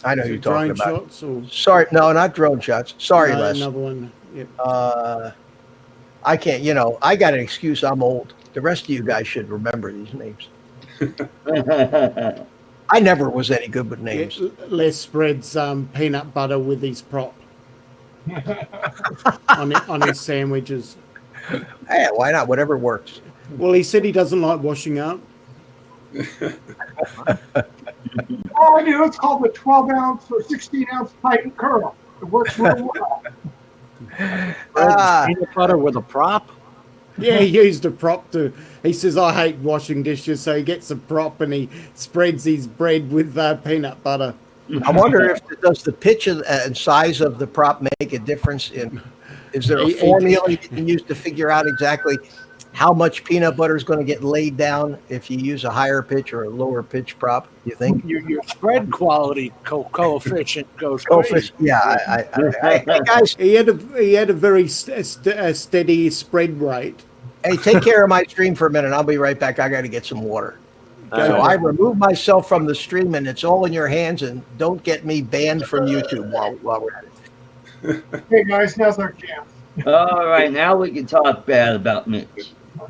Speaker 1: I know who you're talking
Speaker 3: drone
Speaker 1: about.
Speaker 3: shots or
Speaker 1: Sorry, no, not drone shots. Sorry, Les.
Speaker 3: another one. Yep.
Speaker 1: I can't. I got an excuse. I'm old. The rest of you guys should remember these names. I never was any good with names.
Speaker 3: Les spreads peanut butter with his prop on his sandwiches.
Speaker 1: Hey, why not? Whatever works.
Speaker 3: Well, he said he doesn't like washing up.
Speaker 6: All I do, it's called the 12-ounce or 16-ounce Titan curl. It works really well.
Speaker 5: Peanut butter with a prop?
Speaker 3: Yeah, he used a prop to. He says, I hate washing dishes, so he gets a prop and he spreads his bread with peanut butter.
Speaker 1: I wonder does the pitch and size of the prop make a difference is there a formula you can use to figure out exactly how much peanut butter is going to get laid down if you use a higher pitch or a lower pitch prop, you think?
Speaker 5: Your spread quality coefficient goes crazy.
Speaker 1: Yeah, hey guys.
Speaker 3: He had a very steady spread rate.
Speaker 1: Hey, take care of my stream for a minute. I'll be right back. I got to get some water. So I remove myself from the stream, and it's all in your hands. And don't get me banned from YouTube while we're at it.
Speaker 6: Hey guys, now's our chance.
Speaker 2: All right, now we can talk bad about Mitch.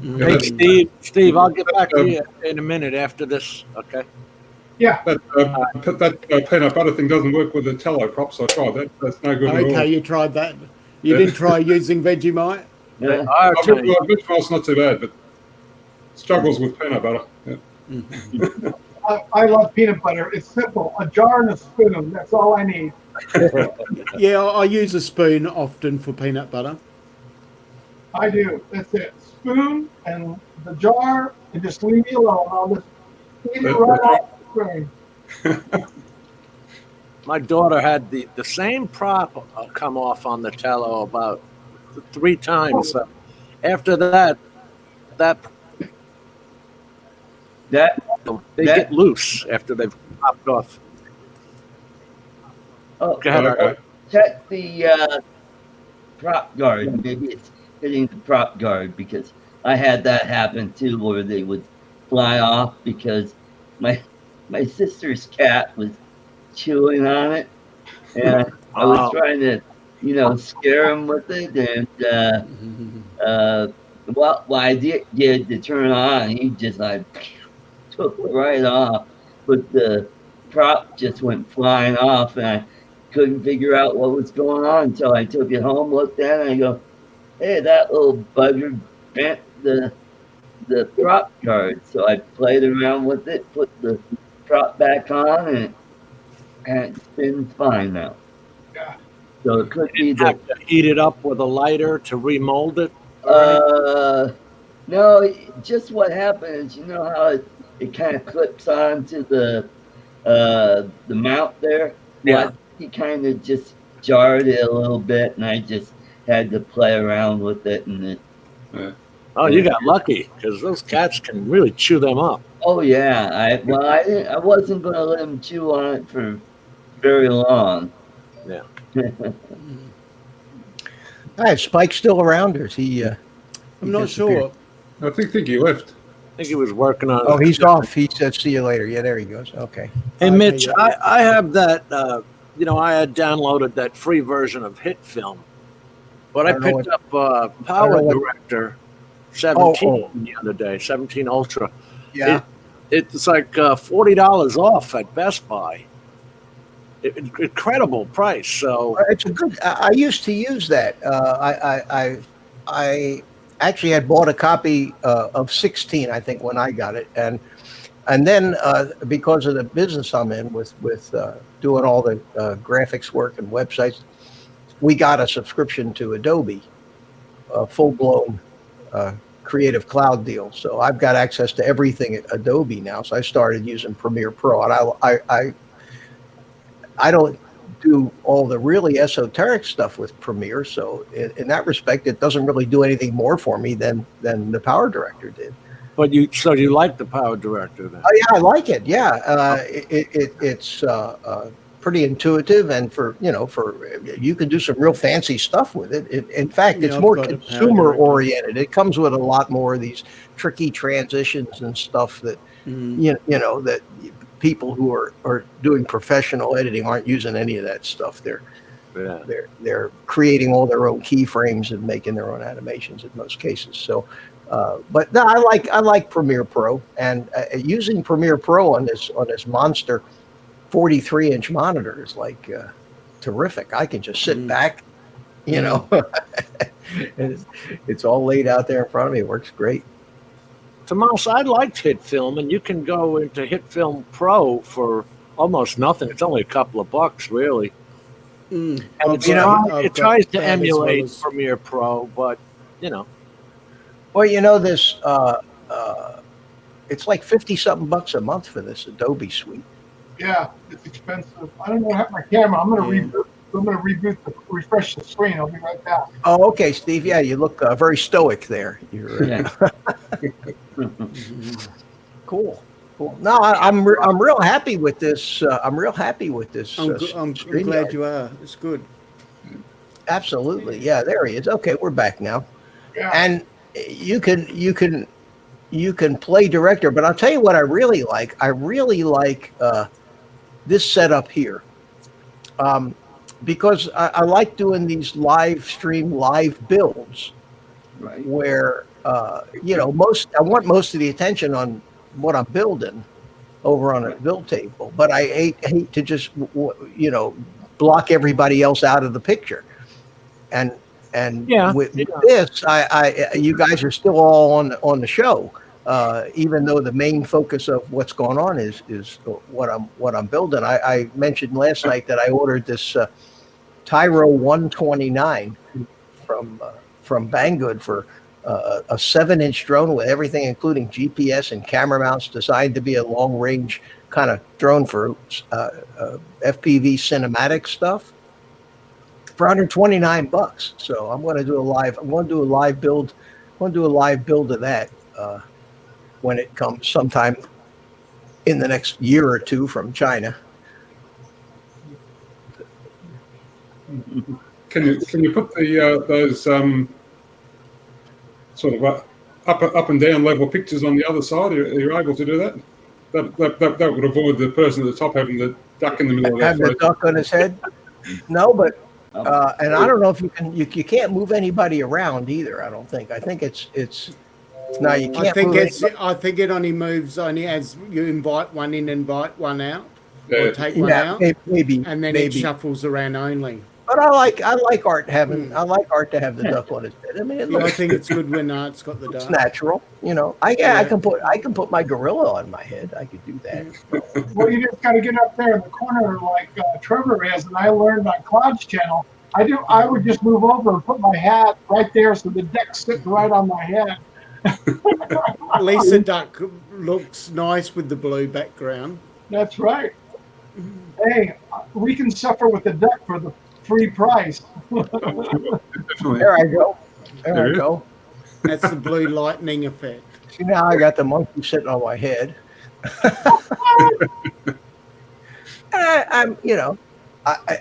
Speaker 5: Hey, Steve, I'll get back to you in a minute after this, okay?
Speaker 6: Yeah.
Speaker 4: That peanut butter thing doesn't work with the tallow props. I tried that. That's no good at all.
Speaker 3: Okay, you tried that. You didn't try using Vegemite?
Speaker 2: Yeah.
Speaker 4: Vegetable's not too bad, but struggles with peanut butter. Yeah.
Speaker 6: I love peanut butter. It's simple. A jar and a spoon. That's all I need.
Speaker 3: Yeah, I use a spoon often for peanut butter.
Speaker 6: I do. That's it. Spoon and the jar, and just leave me alone. I'll just eat it right off the spoon.
Speaker 5: My daughter had the same prop come off on the tello about 3 times. After that
Speaker 2: That
Speaker 5: they get loose after they've popped off.
Speaker 2: oh,
Speaker 5: Go ahead, Art.
Speaker 4: Okay.
Speaker 2: check the prop guard. Maybe it's hitting the prop guard, because I had that happen too, where they would fly off because my sister's cat was chewing on it, and I was
Speaker 5: Oh.
Speaker 2: trying to, scare him with it, and what I did to turn on, he just like took it right off, but the prop just went flying off, and I couldn't figure out what was going on until I took it home, looked at it, and I go, "Hey, that little bugger bent the prop guard." So I played around with it, put the prop back on, and it spins fine now.
Speaker 6: Yeah.
Speaker 2: So it could be
Speaker 5: You
Speaker 2: that.
Speaker 5: have to heat it up with a lighter to remold it.
Speaker 2: No, just what happens, you know how it kind of clips onto the mount there?
Speaker 5: Yeah.
Speaker 2: Well, he kind of just jarred it a little bit, and I just had to play around with it, and it.
Speaker 5: Oh, you got lucky, because those cats can really chew them up.
Speaker 2: Oh yeah, I wasn't gonna let him chew on it for very long.
Speaker 5: Yeah.
Speaker 1: All right, Spike's still around, or is he?
Speaker 3: I'm not
Speaker 1: disappeared?
Speaker 3: sure.
Speaker 4: I think he left.
Speaker 5: I think he was working on.
Speaker 1: Oh, he's off. He said, "See you later." Yeah, there he goes. Okay.
Speaker 5: Hey, Mitch,
Speaker 3: yeah.
Speaker 5: I have that. I had downloaded that free version of Hit Film, but I
Speaker 1: don't know
Speaker 5: picked up Power
Speaker 1: know what-
Speaker 5: Director 17
Speaker 1: Oh.
Speaker 5: the other day, 17 Ultra.
Speaker 1: Yeah.
Speaker 5: It's like $40 off at Best Buy. Incredible price. So
Speaker 1: It's a good. I used to use that. I actually had bought a copy of 16, I think, when I got it, and then because of the business I'm in with doing all the graphics work and websites, we got a subscription to Adobe, a full blown Creative Cloud deal. So I've got access to everything at Adobe now. So I started using Premiere Pro, and I don't do all the really esoteric stuff with Premiere. So in that respect, it doesn't really do anything more for me than the Power Director did.
Speaker 5: but you like the Power Director then?
Speaker 1: Oh yeah, I like it. Yeah, it's pretty intuitive, and for you can do some real fancy stuff with it. In fact,
Speaker 3: Yeah,
Speaker 1: it's
Speaker 3: I've
Speaker 1: more
Speaker 3: got a Power
Speaker 1: consumer
Speaker 3: Director.
Speaker 1: oriented. It comes with a lot more of these tricky transitions and stuff that that people who are doing professional editing aren't using any of that stuff.
Speaker 5: Yeah.
Speaker 1: They're creating all their own keyframes and making their own animations in most cases. So, but no, I like Premiere Pro, and using Premiere Pro on this monster 43-inch monitor is like terrific. I can just sit back, and it's all laid out there in front of me. It works great.
Speaker 5: Tomas, I liked Hit Film, and you can go into Hit Film Pro for almost nothing. It's only a couple of bucks, really. And it tries to emulate Premiere Pro, but
Speaker 1: Well, this it's like 50-something bucks a month for this Adobe suite.
Speaker 6: Yeah, it's expensive. I don't know how my camera. I'm gonna refresh the screen. I'll be right back.
Speaker 1: Oh, okay, Steve. Yeah, you look very stoic there. You're
Speaker 2: Yeah.
Speaker 1: cool. No, I'm real happy with this. I'm real happy with this.
Speaker 3: I'm
Speaker 1: Streamyard.
Speaker 3: glad you are. It's good.
Speaker 1: Absolutely. Yeah, there he is. Okay, we're back now.
Speaker 6: Yeah.
Speaker 1: And you can play director, but I'll tell you what I really like. I really like this setup here. Because I like doing these live builds,
Speaker 2: Right.
Speaker 1: where I want most of the attention on what I'm building over on a build table, but I hate to just block everybody else out of the picture. And with this, you guys are still all on the show, even though the main focus of what's going on is what I'm building. I mentioned last night that I ordered this Tyro 129 from from Banggood for a 7-inch drone with everything, including GPS and camera mounts, designed to be a long-range kind of drone for FPV cinematic stuff for $129. So I'm going to do a live. I'm going to do a live build. I'm going to do a live build of that when it comes sometime in the next year or two from China.
Speaker 4: Can you put the those sort of up and down level pictures on the other side? Are you able to do that? That would avoid the person at the top having the duck in the middle of their
Speaker 1: Have the
Speaker 4: face.
Speaker 1: duck on his head? No, but and I don't know if you can. You can't move anybody around either. I don't think. I think it's no. You can't.
Speaker 3: I think it only moves as you invite one in, invite one out,
Speaker 4: Yeah.
Speaker 3: or take one out,
Speaker 1: maybe,
Speaker 3: and then
Speaker 1: maybe.
Speaker 3: it shuffles around only.
Speaker 1: But I like Art having. I like Art to have the duck on his head. I mean, it
Speaker 3: Yeah, I
Speaker 1: looks
Speaker 3: think it's good when Art's got the
Speaker 1: it's
Speaker 3: duck.
Speaker 1: natural. You know, I can put my gorilla on my head. I could do that.
Speaker 6: Well, you just got to get up there in the corner like Trevor is, and I learned on Cloud's channel. I would just move over and put my hat right there, so the duck's sitting right on my head.
Speaker 3: At least the duck looks nice with the blue background.
Speaker 6: That's right. Hey, we can suffer with the duck for the free price.
Speaker 4: Definitely.
Speaker 1: There I go. There
Speaker 4: There
Speaker 1: I
Speaker 4: you
Speaker 1: go.
Speaker 3: That's the blue lightning effect.
Speaker 1: See, now I got the monkey sitting on my head. I'm,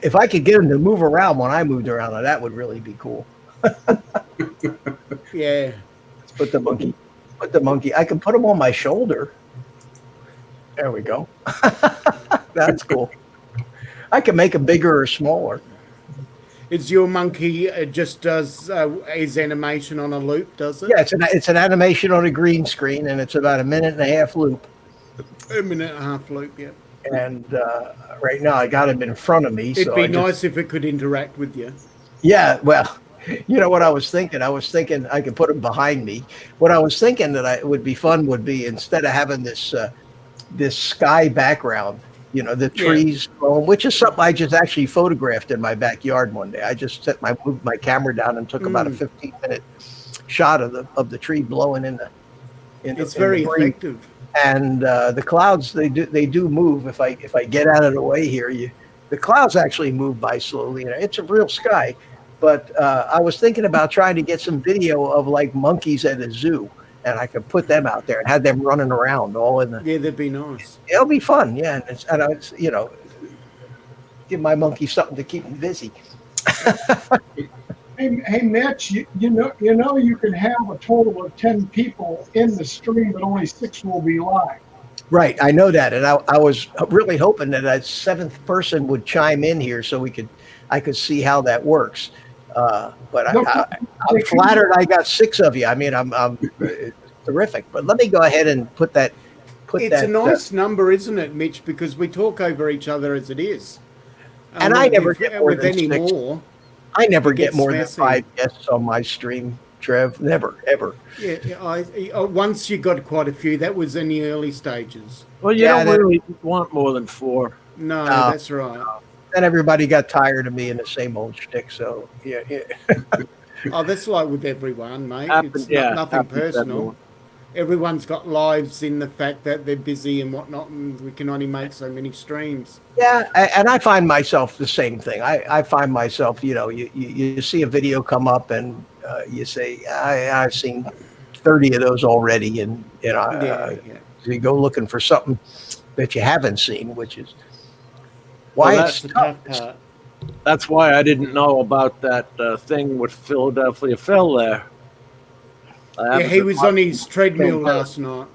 Speaker 1: if I could get him to move around when I moved around, that would really be cool.
Speaker 3: Yeah.
Speaker 1: Let's put the monkey. I can put him on my shoulder. There we go. That's cool. I can make him bigger or smaller.
Speaker 3: Is your monkey just does his animation on a loop, does it?
Speaker 1: Yeah, it's an animation on a green screen, and it's about 1.5 minute loop.
Speaker 3: 1.5 minute loop, yeah.
Speaker 1: And right now I got him in front of me.
Speaker 3: It'd
Speaker 1: so
Speaker 3: be nice if it could interact with you.
Speaker 1: Yeah, well, you know what I was thinking? I was thinking I could put him behind me. What I was thinking that would be fun would be, instead of having this sky background, the trees, which is something I just actually photographed in my backyard one day. I just moved my camera down and took about a 15-minute shot of the tree blowing in the.
Speaker 3: It's very effective.
Speaker 1: And the clouds, they do move. If I get out of the way here, the clouds actually move by slowly. It's a real sky. But I was thinking about trying to get some video of like monkeys at a zoo, and I could put them out there and have them running around all in the.
Speaker 3: Yeah, that'd be nice.
Speaker 1: It'll be fun, yeah. And it's give my monkey something to keep him busy.
Speaker 6: Hey, Mitch, you know you can have a total of 10 people in the stream, but only 6 will be live.
Speaker 1: Right, I know that, and I was really hoping that a 7th person would chime in here so I could see how that works. But I'm flattered I got 6 of you. I mean, I'm terrific. But let me go ahead and put that.
Speaker 3: It's a nice number, isn't it, Mitch? Because we talk over each other as it is.
Speaker 1: And I never get more
Speaker 3: with
Speaker 1: than
Speaker 3: any
Speaker 1: 6.
Speaker 3: more.
Speaker 1: I never get more than
Speaker 3: messy.
Speaker 1: 5 guests on my stream, Trev. Never, ever.
Speaker 3: Yeah. Once you got quite a few, that was in the early stages.
Speaker 5: Well, you don't really want more than 4.
Speaker 3: No, that's right.
Speaker 1: Then everybody got tired of me in the same old shtick. So yeah.
Speaker 3: Oh, that's like with everyone, mate. It's nothing personal. Everyone's got lives in the fact that they're busy and whatnot, and we can only make so many streams.
Speaker 1: Yeah, and I find myself the same thing. I find myself, you see a video come up and you say, I've seen 30 of those already, and you go looking for something that you haven't seen, which is why
Speaker 3: that's the tough part.
Speaker 5: That's why I didn't know about that thing with Philadelphia Phil there.
Speaker 3: He was on his treadmill last night.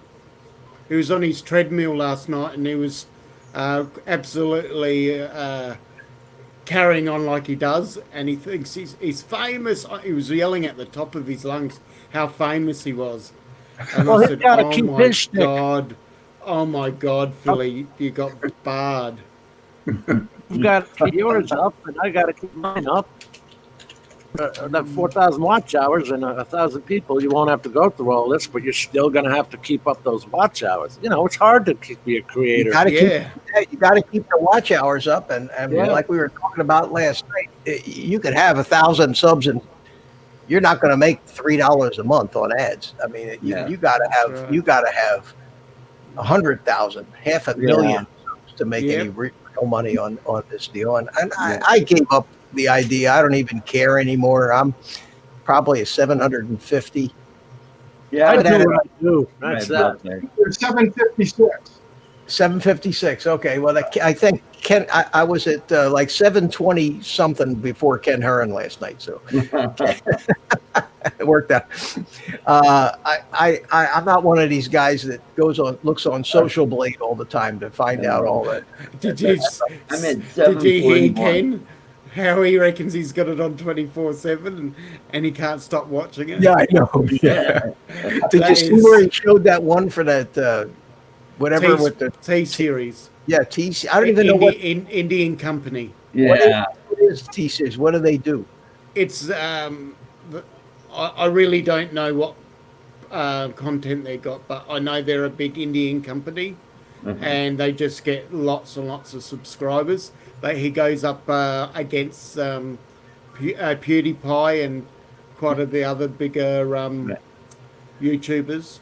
Speaker 3: He was on his treadmill last night, and he was absolutely carrying on like he does. And he thinks he's famous. He was yelling at the top of his lungs how famous he was. And I said, "Oh my God, Philly, you got barred."
Speaker 5: You got yours up, and I got to keep mine up. That 4,000 watch hours and 1,000 people, you won't have to go through all this, but you're still going to have to keep up those watch hours. It's hard to be a creator.
Speaker 1: You got to keep the watch hours up, and like we were talking about last night, you could have 1,000 subs you're not going to make $3 a month on ads. I mean,
Speaker 2: Yeah.
Speaker 1: you got to have
Speaker 3: Right.
Speaker 1: you got to have 100,000, half a million to make
Speaker 3: Yep.
Speaker 1: any real money on this deal. And I gave up the idea. I don't even care anymore. I'm probably a 750.
Speaker 2: Yeah,
Speaker 5: I
Speaker 1: would
Speaker 5: do
Speaker 1: add
Speaker 5: what I do.
Speaker 2: right
Speaker 5: That's that.
Speaker 2: about there.
Speaker 6: There's 756.
Speaker 1: 756. Okay. Well, I think Ken, I was at like 720 something before Ken Heron last night. So it worked out. I'm not one of these guys that looks on Social Blade all the time to find out all that.
Speaker 3: Did you
Speaker 2: I'm at
Speaker 3: did you hear
Speaker 2: 741.
Speaker 3: Ken? How he reckons he's got it on 24/7 and he can't stop watching it.
Speaker 1: Yeah, I know. Yeah. Did you see where he showed that one for that whatever with the
Speaker 3: T series?
Speaker 1: TC? I don't even know what
Speaker 3: Indian company.
Speaker 2: Yeah.
Speaker 1: what is T series. What do they do?
Speaker 3: It's I really don't know what content they got, but I know they're a big Indian company, and they just get lots and lots of subscribers. He goes up against PewDiePie and quite a the other bigger YouTubers.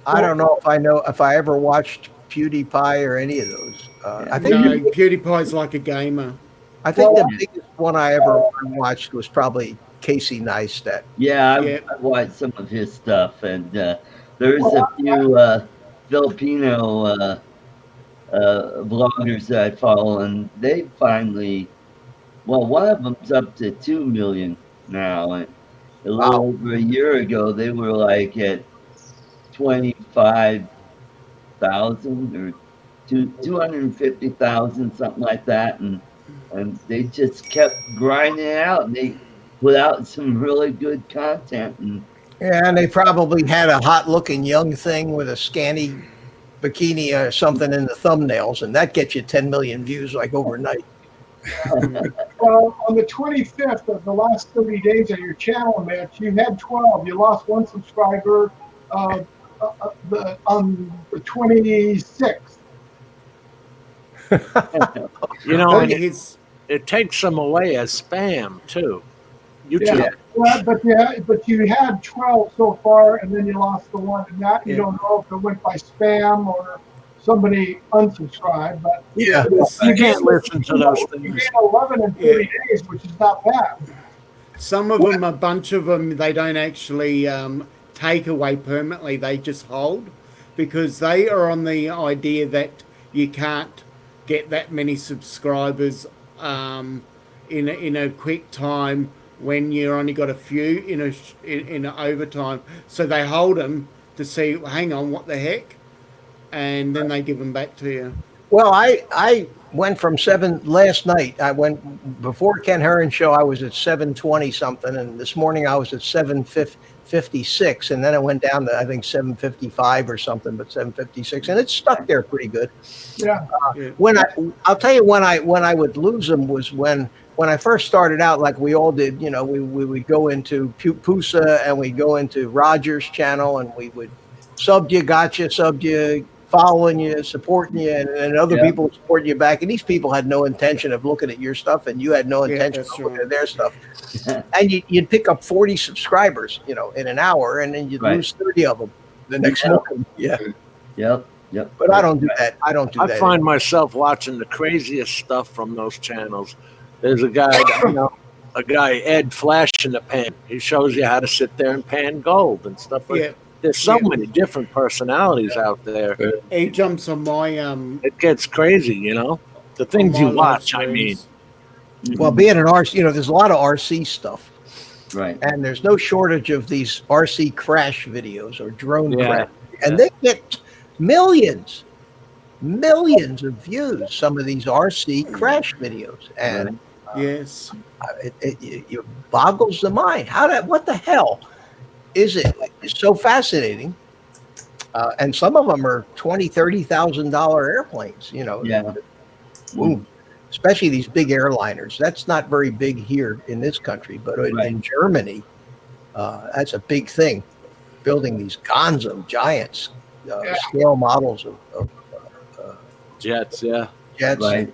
Speaker 1: I don't know if I ever watched PewDiePie or any of those. I think
Speaker 3: No, PewDiePie's like a gamer.
Speaker 1: I think the biggest one I ever watched was probably Casey Neistat.
Speaker 2: Yeah,
Speaker 3: Yeah.
Speaker 2: I've watched some of his stuff, and there's a few Filipino vloggers that I follow, and they finally, one of them's up to 2 million now. And a little over a year ago, they were like at 25,000 or 250,000, something like that, and they just kept grinding it out, and they put out some really good content. And
Speaker 1: they probably had a hot-looking young thing with a scanty bikini or something in the thumbnails, and that gets you 10 million views like overnight.
Speaker 6: Well, on the 25th of the last 30 days of your channel, Mitch, you had 12. You lost one subscriber on the 26th.
Speaker 5: You know, and
Speaker 3: His
Speaker 5: it takes them away as spam too. YouTube.
Speaker 6: Yeah, but you had 12 so far, and then you lost the one, and that you don't know if it went by spam or somebody unsubscribed. But
Speaker 1: Yeah,
Speaker 5: You can't listen to those
Speaker 6: you
Speaker 5: things.
Speaker 6: gained 11 in 30 days, which is not bad.
Speaker 3: Some of them, a bunch of them, they don't actually take away permanently. They just hold because they are on the idea that you can't get that many subscribers in a quick time when you're only got a few in a overtime. So they hold them to see, hang on, what the heck? And then they give them back to you.
Speaker 1: Well, I went from last night. I went before Ken Heron show. I was at 720 something, and this morning I was at 756, and then it went down to I think 755 or something, but 756, and it's stuck there pretty good.
Speaker 6: Yeah.
Speaker 1: When I'll tell you when I would lose them was when I first started out, like we all did. You know, we would go into Pusa and we'd go into Roger's channel, and we would sub you, following you, supporting you, and other people supporting you back. And these people had no intention of looking at your stuff, and you had no intention of looking at their stuff. And you'd pick up 40 subscribers, in an hour, and then you'd lose 30 of them the next morning. Yeah.
Speaker 2: Yep.
Speaker 1: But I don't do that. I
Speaker 5: find myself watching the craziest stuff from those channels. There's a guy, Ed Flash in the Pan. He shows you how to sit there and pan gold and stuff like that. There's so many different personalities out there.
Speaker 3: He jumps on my
Speaker 5: It gets crazy, the things you watch. I mean,
Speaker 1: well, being an RC, there's a lot of RC stuff,
Speaker 2: right?
Speaker 1: And there's no shortage of these RC crash videos or drone crash, and they get millions of views. Some of these RC crash videos, and
Speaker 3: yes,
Speaker 1: it boggles the mind. What the hell is it? It's so fascinating. And some of them are $20,000-$30,000 airplanes, Boom. Especially these big airliners. That's not very big here in this country, but in Germany, that's a big thing. Building these Gonzo giants, scale models of
Speaker 5: jets,
Speaker 1: jets.
Speaker 2: Right.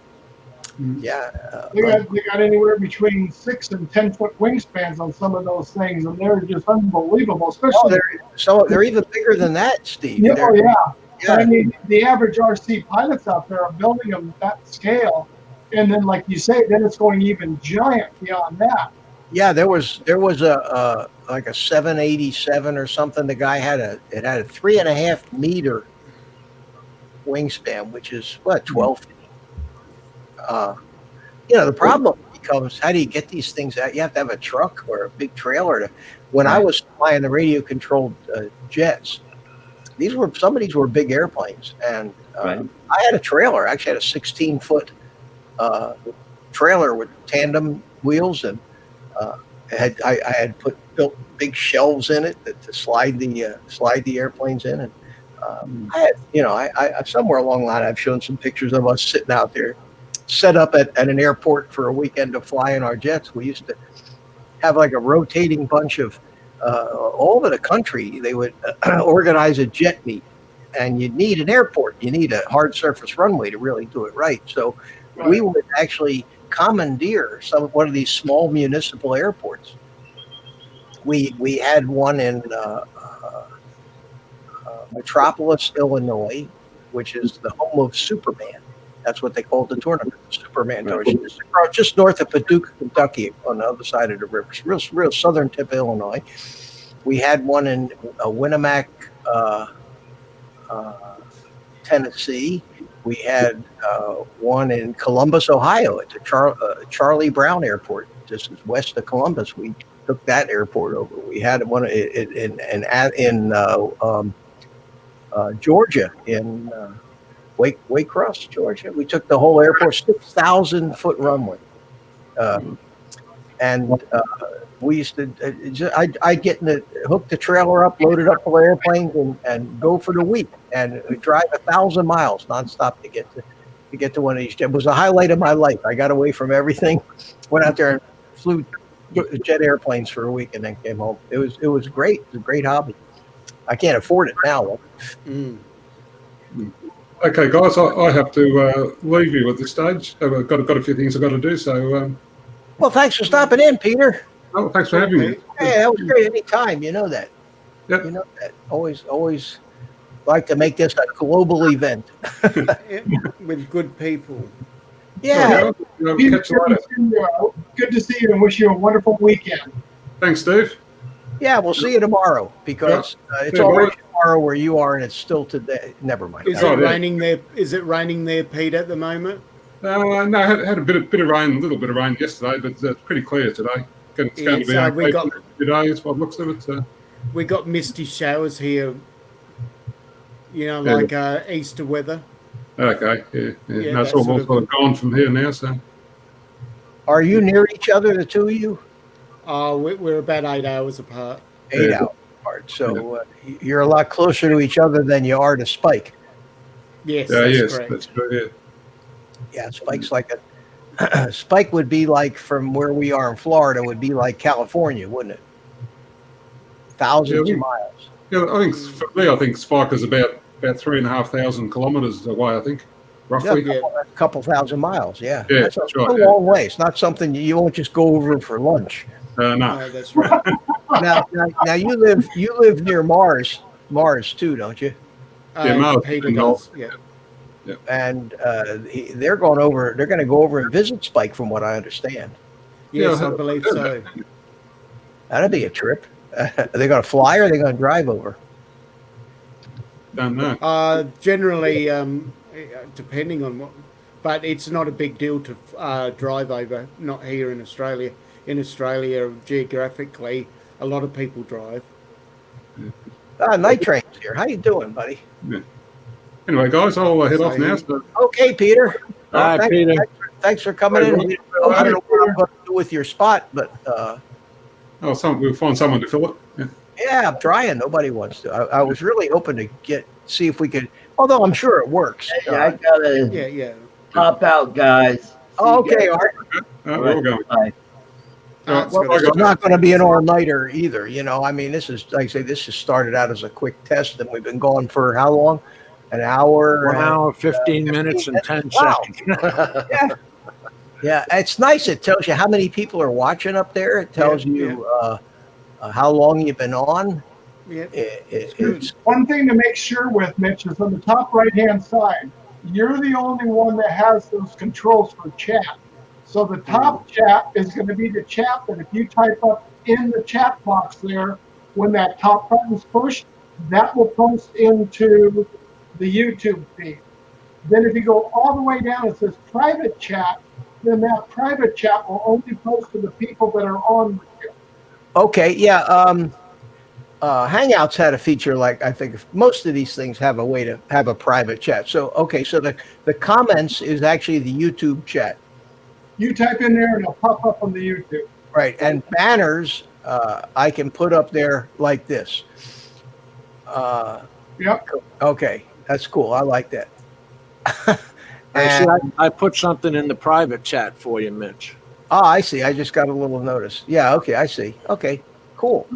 Speaker 1: Yeah.
Speaker 6: They got anywhere between 6 and 10 foot wingspans on some of those things, and they're just unbelievable. Especially,
Speaker 1: they're even bigger than that, Steve.
Speaker 6: yeah,
Speaker 1: They're-
Speaker 6: oh yeah.
Speaker 1: yeah.
Speaker 6: I mean, the average RC pilots out there are building them that scale, and then, like you say, then it's going even giant beyond that.
Speaker 1: Yeah, there was a like a 787 or something. The guy had a 3.5 meter wingspan, which is what 12 feet. The problem becomes, how do you get these things out? You have to have a truck or a big trailer. When I was flying the radio controlled jets, some of these were big airplanes, and I had a trailer. I actually had a 16-foot trailer with tandem wheels, and I had built big shelves in it to slide the airplanes in, and I had somewhere along the line I've shown some pictures of us sitting out there, set up at an airport for a weekend to fly in our jets. We used to have like a rotating bunch of all over the country. They would organize a jet meet, and you need an airport. You need a hard surface runway to really do it right. So we would actually commandeer one of these small municipal airports. We had one in Metropolis, Illinois, which is the home of Superman. That's what they called the tournament, the Superman tournament. Just north of Paducah, Kentucky, on the other side of the river, real southern tip of Illinois. We had one in Winnemac, Tennessee. We had one in Columbus, Ohio, at the Charlie Brown Airport, just west of Columbus. We took that airport over. We had one in Georgia, in Waycross, Georgia. We took the whole airport, 6,000-foot runway, and we used to. I'd hook the trailer up, load it up full of airplanes, and go for the week, and drive 1,000 miles nonstop to get to one of these. It was a highlight of my life. I got away from everything, went out there and flew jet airplanes for a week, and then came home. It was great. It was a great hobby. I can't afford it now.
Speaker 4: Okay, guys, I have to leave you at this stage. I've got a few things I've got to do. So,
Speaker 1: well, thanks for stopping in, Peter.
Speaker 4: oh, thanks for having me.
Speaker 1: Hey, that was great. Anytime, you know that.
Speaker 4: Yep.
Speaker 1: You know that. Always like to make this a global event.
Speaker 3: With good people.
Speaker 1: Yeah.
Speaker 6: Peter, good to see you, and wish you a wonderful weekend.
Speaker 4: Thanks, Steve.
Speaker 1: Yeah, we'll see you tomorrow, because it's already tomorrow where you are, and it's still today. Never mind.
Speaker 3: Is it raining there? Is it raining there, Pete, at the moment?
Speaker 4: No, I had a bit of rain, a little bit of rain yesterday, but it's pretty clear today. It's going to be okay today, is what looks of it. So.
Speaker 3: We got misty showers here. Like Easter weather.
Speaker 4: Okay, yeah. No, it's all sort of gone from here now. So,
Speaker 1: are you near each other, the two of you?
Speaker 3: We're about 8 hours apart.
Speaker 1: 8 hours apart. So you're a lot closer to each other than you are to Spike.
Speaker 3: Yes, correct.
Speaker 4: That's true.
Speaker 1: Yeah, Spike's like Spike would be like, from where we are in Florida, would be like California, wouldn't it? Thousands of miles.
Speaker 4: Yeah, for me, I think Spike is about 3,500 kilometers away, I think, roughly.
Speaker 1: Yeah, a couple thousand miles, yeah.
Speaker 4: Yeah,
Speaker 1: that's
Speaker 4: right,
Speaker 1: a long way. It's not something you won't just go over for lunch.
Speaker 4: No,
Speaker 3: that's right.
Speaker 1: now you live near Mars too, don't you?
Speaker 4: Mars.
Speaker 3: Peter does, yeah.
Speaker 1: And they're going to go over and visit Spike, from what I understand.
Speaker 3: Yes, I believe so.
Speaker 1: That'd be a trip. Are they going to fly, or are they going to drive over?
Speaker 4: Don't know.
Speaker 3: Generally, depending on what, but it's not a big deal to drive over. Not here in Australia. In Australia, geographically, a lot of people drive.
Speaker 1: Night Train's here. How you doing, buddy?
Speaker 4: Yeah. Anyway, guys, I'll head off now. So.
Speaker 1: Okay, Peter.
Speaker 5: Hi, Peter.
Speaker 1: Thanks for coming in. I don't know what I'm going to do with your spot, but
Speaker 4: we'll find someone to fill it.
Speaker 1: Yeah, I'm trying. Nobody wants to. I was really hoping to see if we could. Although I'm sure it works.
Speaker 2: Hey, I gotta pop out, guys.
Speaker 1: Okay, all right.
Speaker 4: We'll go.
Speaker 2: Bye.
Speaker 1: It's not going to be an all-nighter either. I mean, this is, like I say, this has started out as a quick test, and we've been going for how long? An hour?
Speaker 5: 1 hour, 15 minutes, and 10 seconds.
Speaker 1: Yeah. Yeah, it's nice. It tells you how many people are watching up there. It tells you how long you've been on.
Speaker 3: Yeah.
Speaker 1: It's
Speaker 6: One thing to make sure with, Mitch, is on the top right-hand side, you're the only one that has those controls for chat. So the top chat is going to be the chat that if you type up in the chat box there, when that top button's pushed, that will post into the YouTube feed. Then if you go all the way down, it says private chat, then that private chat will only post to the people that are on with you.
Speaker 1: okay. Yeah. Hangouts had a feature like I think most of these things have a way to have a private chat. So okay, so the comments is actually the YouTube chat,
Speaker 6: You type in there and it'll pop up on the YouTube.
Speaker 1: right? And banners I can put up there like this.
Speaker 6: Yep.
Speaker 1: Okay, that's cool. I like that.
Speaker 5: Actually, I put something in the private chat for you, Mitch.
Speaker 1: Oh, I see. I just got a little notice. Yeah. Okay. I see. Okay. Cool.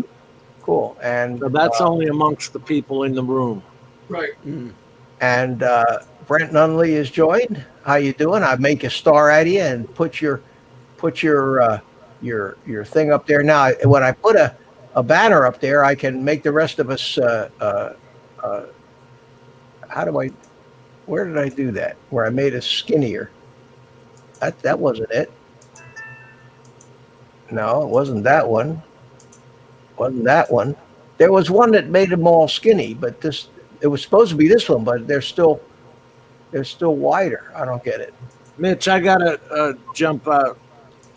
Speaker 1: Cool. And
Speaker 5: So that's only amongst the people in the room.
Speaker 6: Right.
Speaker 1: and Brent Nunley is joined. How you doing? I make a star out of you and put your thing up there. Now, when I put a banner up there, I can make the rest of us. How do I? Where did I do that? Where I made us skinnier. That wasn't it. No, it wasn't that one. Wasn't that one. There was one that made them all skinny, but it was supposed to be this one, but they're still wider. I don't get it.
Speaker 5: Mitch, I gotta jump out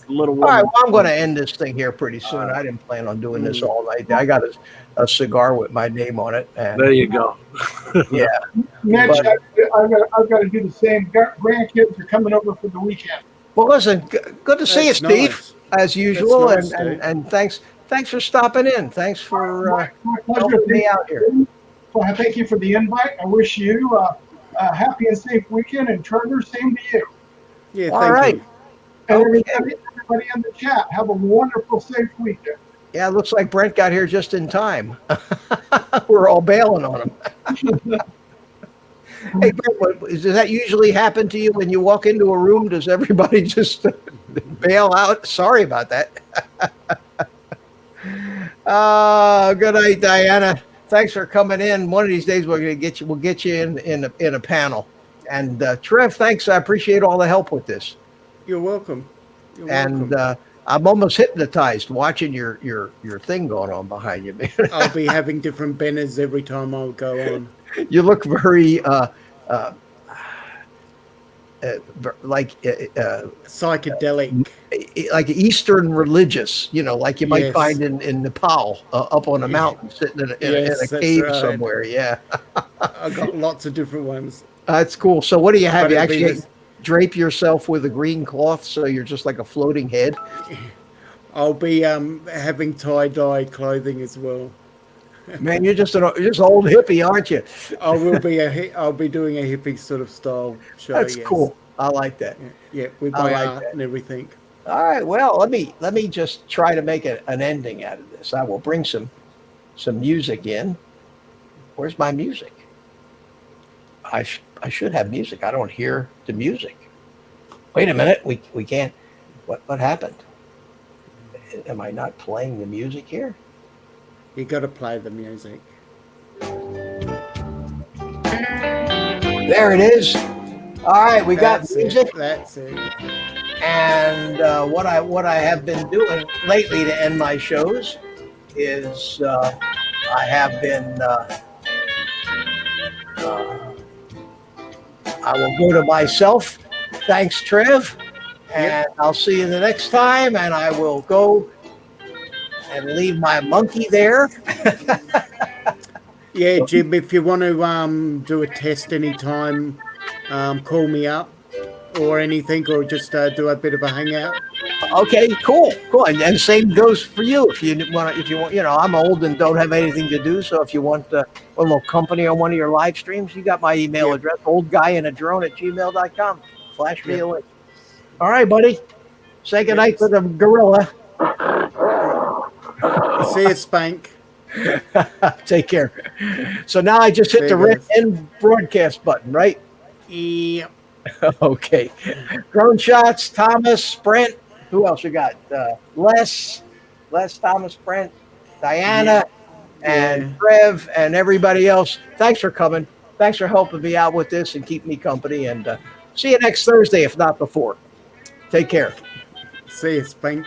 Speaker 5: a little.
Speaker 1: All right, well, I'm going to end this thing here pretty soon. I didn't plan on doing this all night. I got a cigar with my name on it. And,
Speaker 5: There you go.
Speaker 1: yeah.
Speaker 6: Mitch,
Speaker 1: But-
Speaker 6: I've got to do the same. Grandkids are coming over for the weekend.
Speaker 1: Well, listen, good to see you,
Speaker 3: That's
Speaker 1: Steve,
Speaker 3: nice.
Speaker 1: as usual,
Speaker 3: nice,
Speaker 1: and,
Speaker 3: Steve.
Speaker 1: and thanks for stopping in. Thanks for
Speaker 6: My pleasure.
Speaker 1: helping me out here.
Speaker 6: Well, I thank you for the invite. I wish you a happy and safe weekend, and Trevor, same to you.
Speaker 3: Yeah,
Speaker 1: All
Speaker 3: thank
Speaker 1: right.
Speaker 3: you.
Speaker 6: And
Speaker 1: Okay.
Speaker 6: everybody in the chat, have a wonderful, safe weekend.
Speaker 1: Yeah, it looks like Brent got here just in time. We're all bailing on him. Hey, Brent, does that usually happen to you when you walk into a room? Does everybody just bail out? Sorry about that. Good night, Diana. Thanks for coming in. One of these days we'll get you in a panel. And Trev, thanks. I appreciate all the help with this.
Speaker 3: You're welcome. You're
Speaker 1: And
Speaker 3: welcome.
Speaker 1: I'm almost hypnotized watching your thing going on behind you, man.
Speaker 3: I'll be having different banners every time I go on.
Speaker 1: You look very
Speaker 3: Psychedelic.
Speaker 1: like Eastern religious, like you might
Speaker 3: Yes.
Speaker 1: find in Nepal, up on a mountain, sitting in
Speaker 3: Yes,
Speaker 1: a
Speaker 3: that's
Speaker 1: cave
Speaker 3: right.
Speaker 1: somewhere. Yeah,
Speaker 3: I've got lots of different ones.
Speaker 1: that's cool. So what do you have?
Speaker 3: But
Speaker 1: You
Speaker 3: it'll be
Speaker 1: actually
Speaker 3: this-
Speaker 1: drape yourself with a green cloth, so you're just like a floating head.
Speaker 3: I'll be having tie-dye clothing as well.
Speaker 1: Man, you're just an old hippie, aren't you?
Speaker 3: I will be I'll be doing a hippie sort of style show.
Speaker 1: That's
Speaker 3: yes.
Speaker 1: cool. I like that.
Speaker 3: Yeah, with
Speaker 1: I
Speaker 3: my
Speaker 1: like
Speaker 3: art
Speaker 1: that.
Speaker 3: and everything.
Speaker 1: All right. Well, let me just try to make an ending out of this. I will bring some music in. Where's my music? I should have music. I don't hear the music. Wait a minute. We can't. What happened? Am I not playing the music here?
Speaker 3: You got to play the music.
Speaker 1: There it is. All right, we got
Speaker 3: That's
Speaker 1: music.
Speaker 3: it. That's it.
Speaker 1: And what I have been doing lately to end my shows is I have been I will go to myself. Thanks, Trev, and I'll see you the next time. And I will go and leave my monkey there.
Speaker 3: Yeah, Jim, if you want to do a test anytime, call me up or anything, or just do a bit of a hangout.
Speaker 1: Okay, cool. And same goes for you. If you want, I'm old and don't have anything to do. So if you want a little company on one of your live streams, you got my email address, oldguyinadrone@gmail.com. Flash me a link. All right, buddy. Say goodnight to the gorilla.
Speaker 3: See you, Spank.
Speaker 1: Take care. So now I just hit
Speaker 3: See
Speaker 1: the
Speaker 3: you
Speaker 1: red
Speaker 3: guys.
Speaker 1: end broadcast button, right?
Speaker 3: Yep.
Speaker 1: Okay. Drone shots, Thomas, Brent. Who else you got? Les, Thomas, Brent, Diana, and
Speaker 3: Yeah.
Speaker 1: Trev, and everybody else. Thanks for coming. Thanks for helping me out with this and keep me company. And see you next Thursday, if not before. Take care.
Speaker 3: See you, Spink.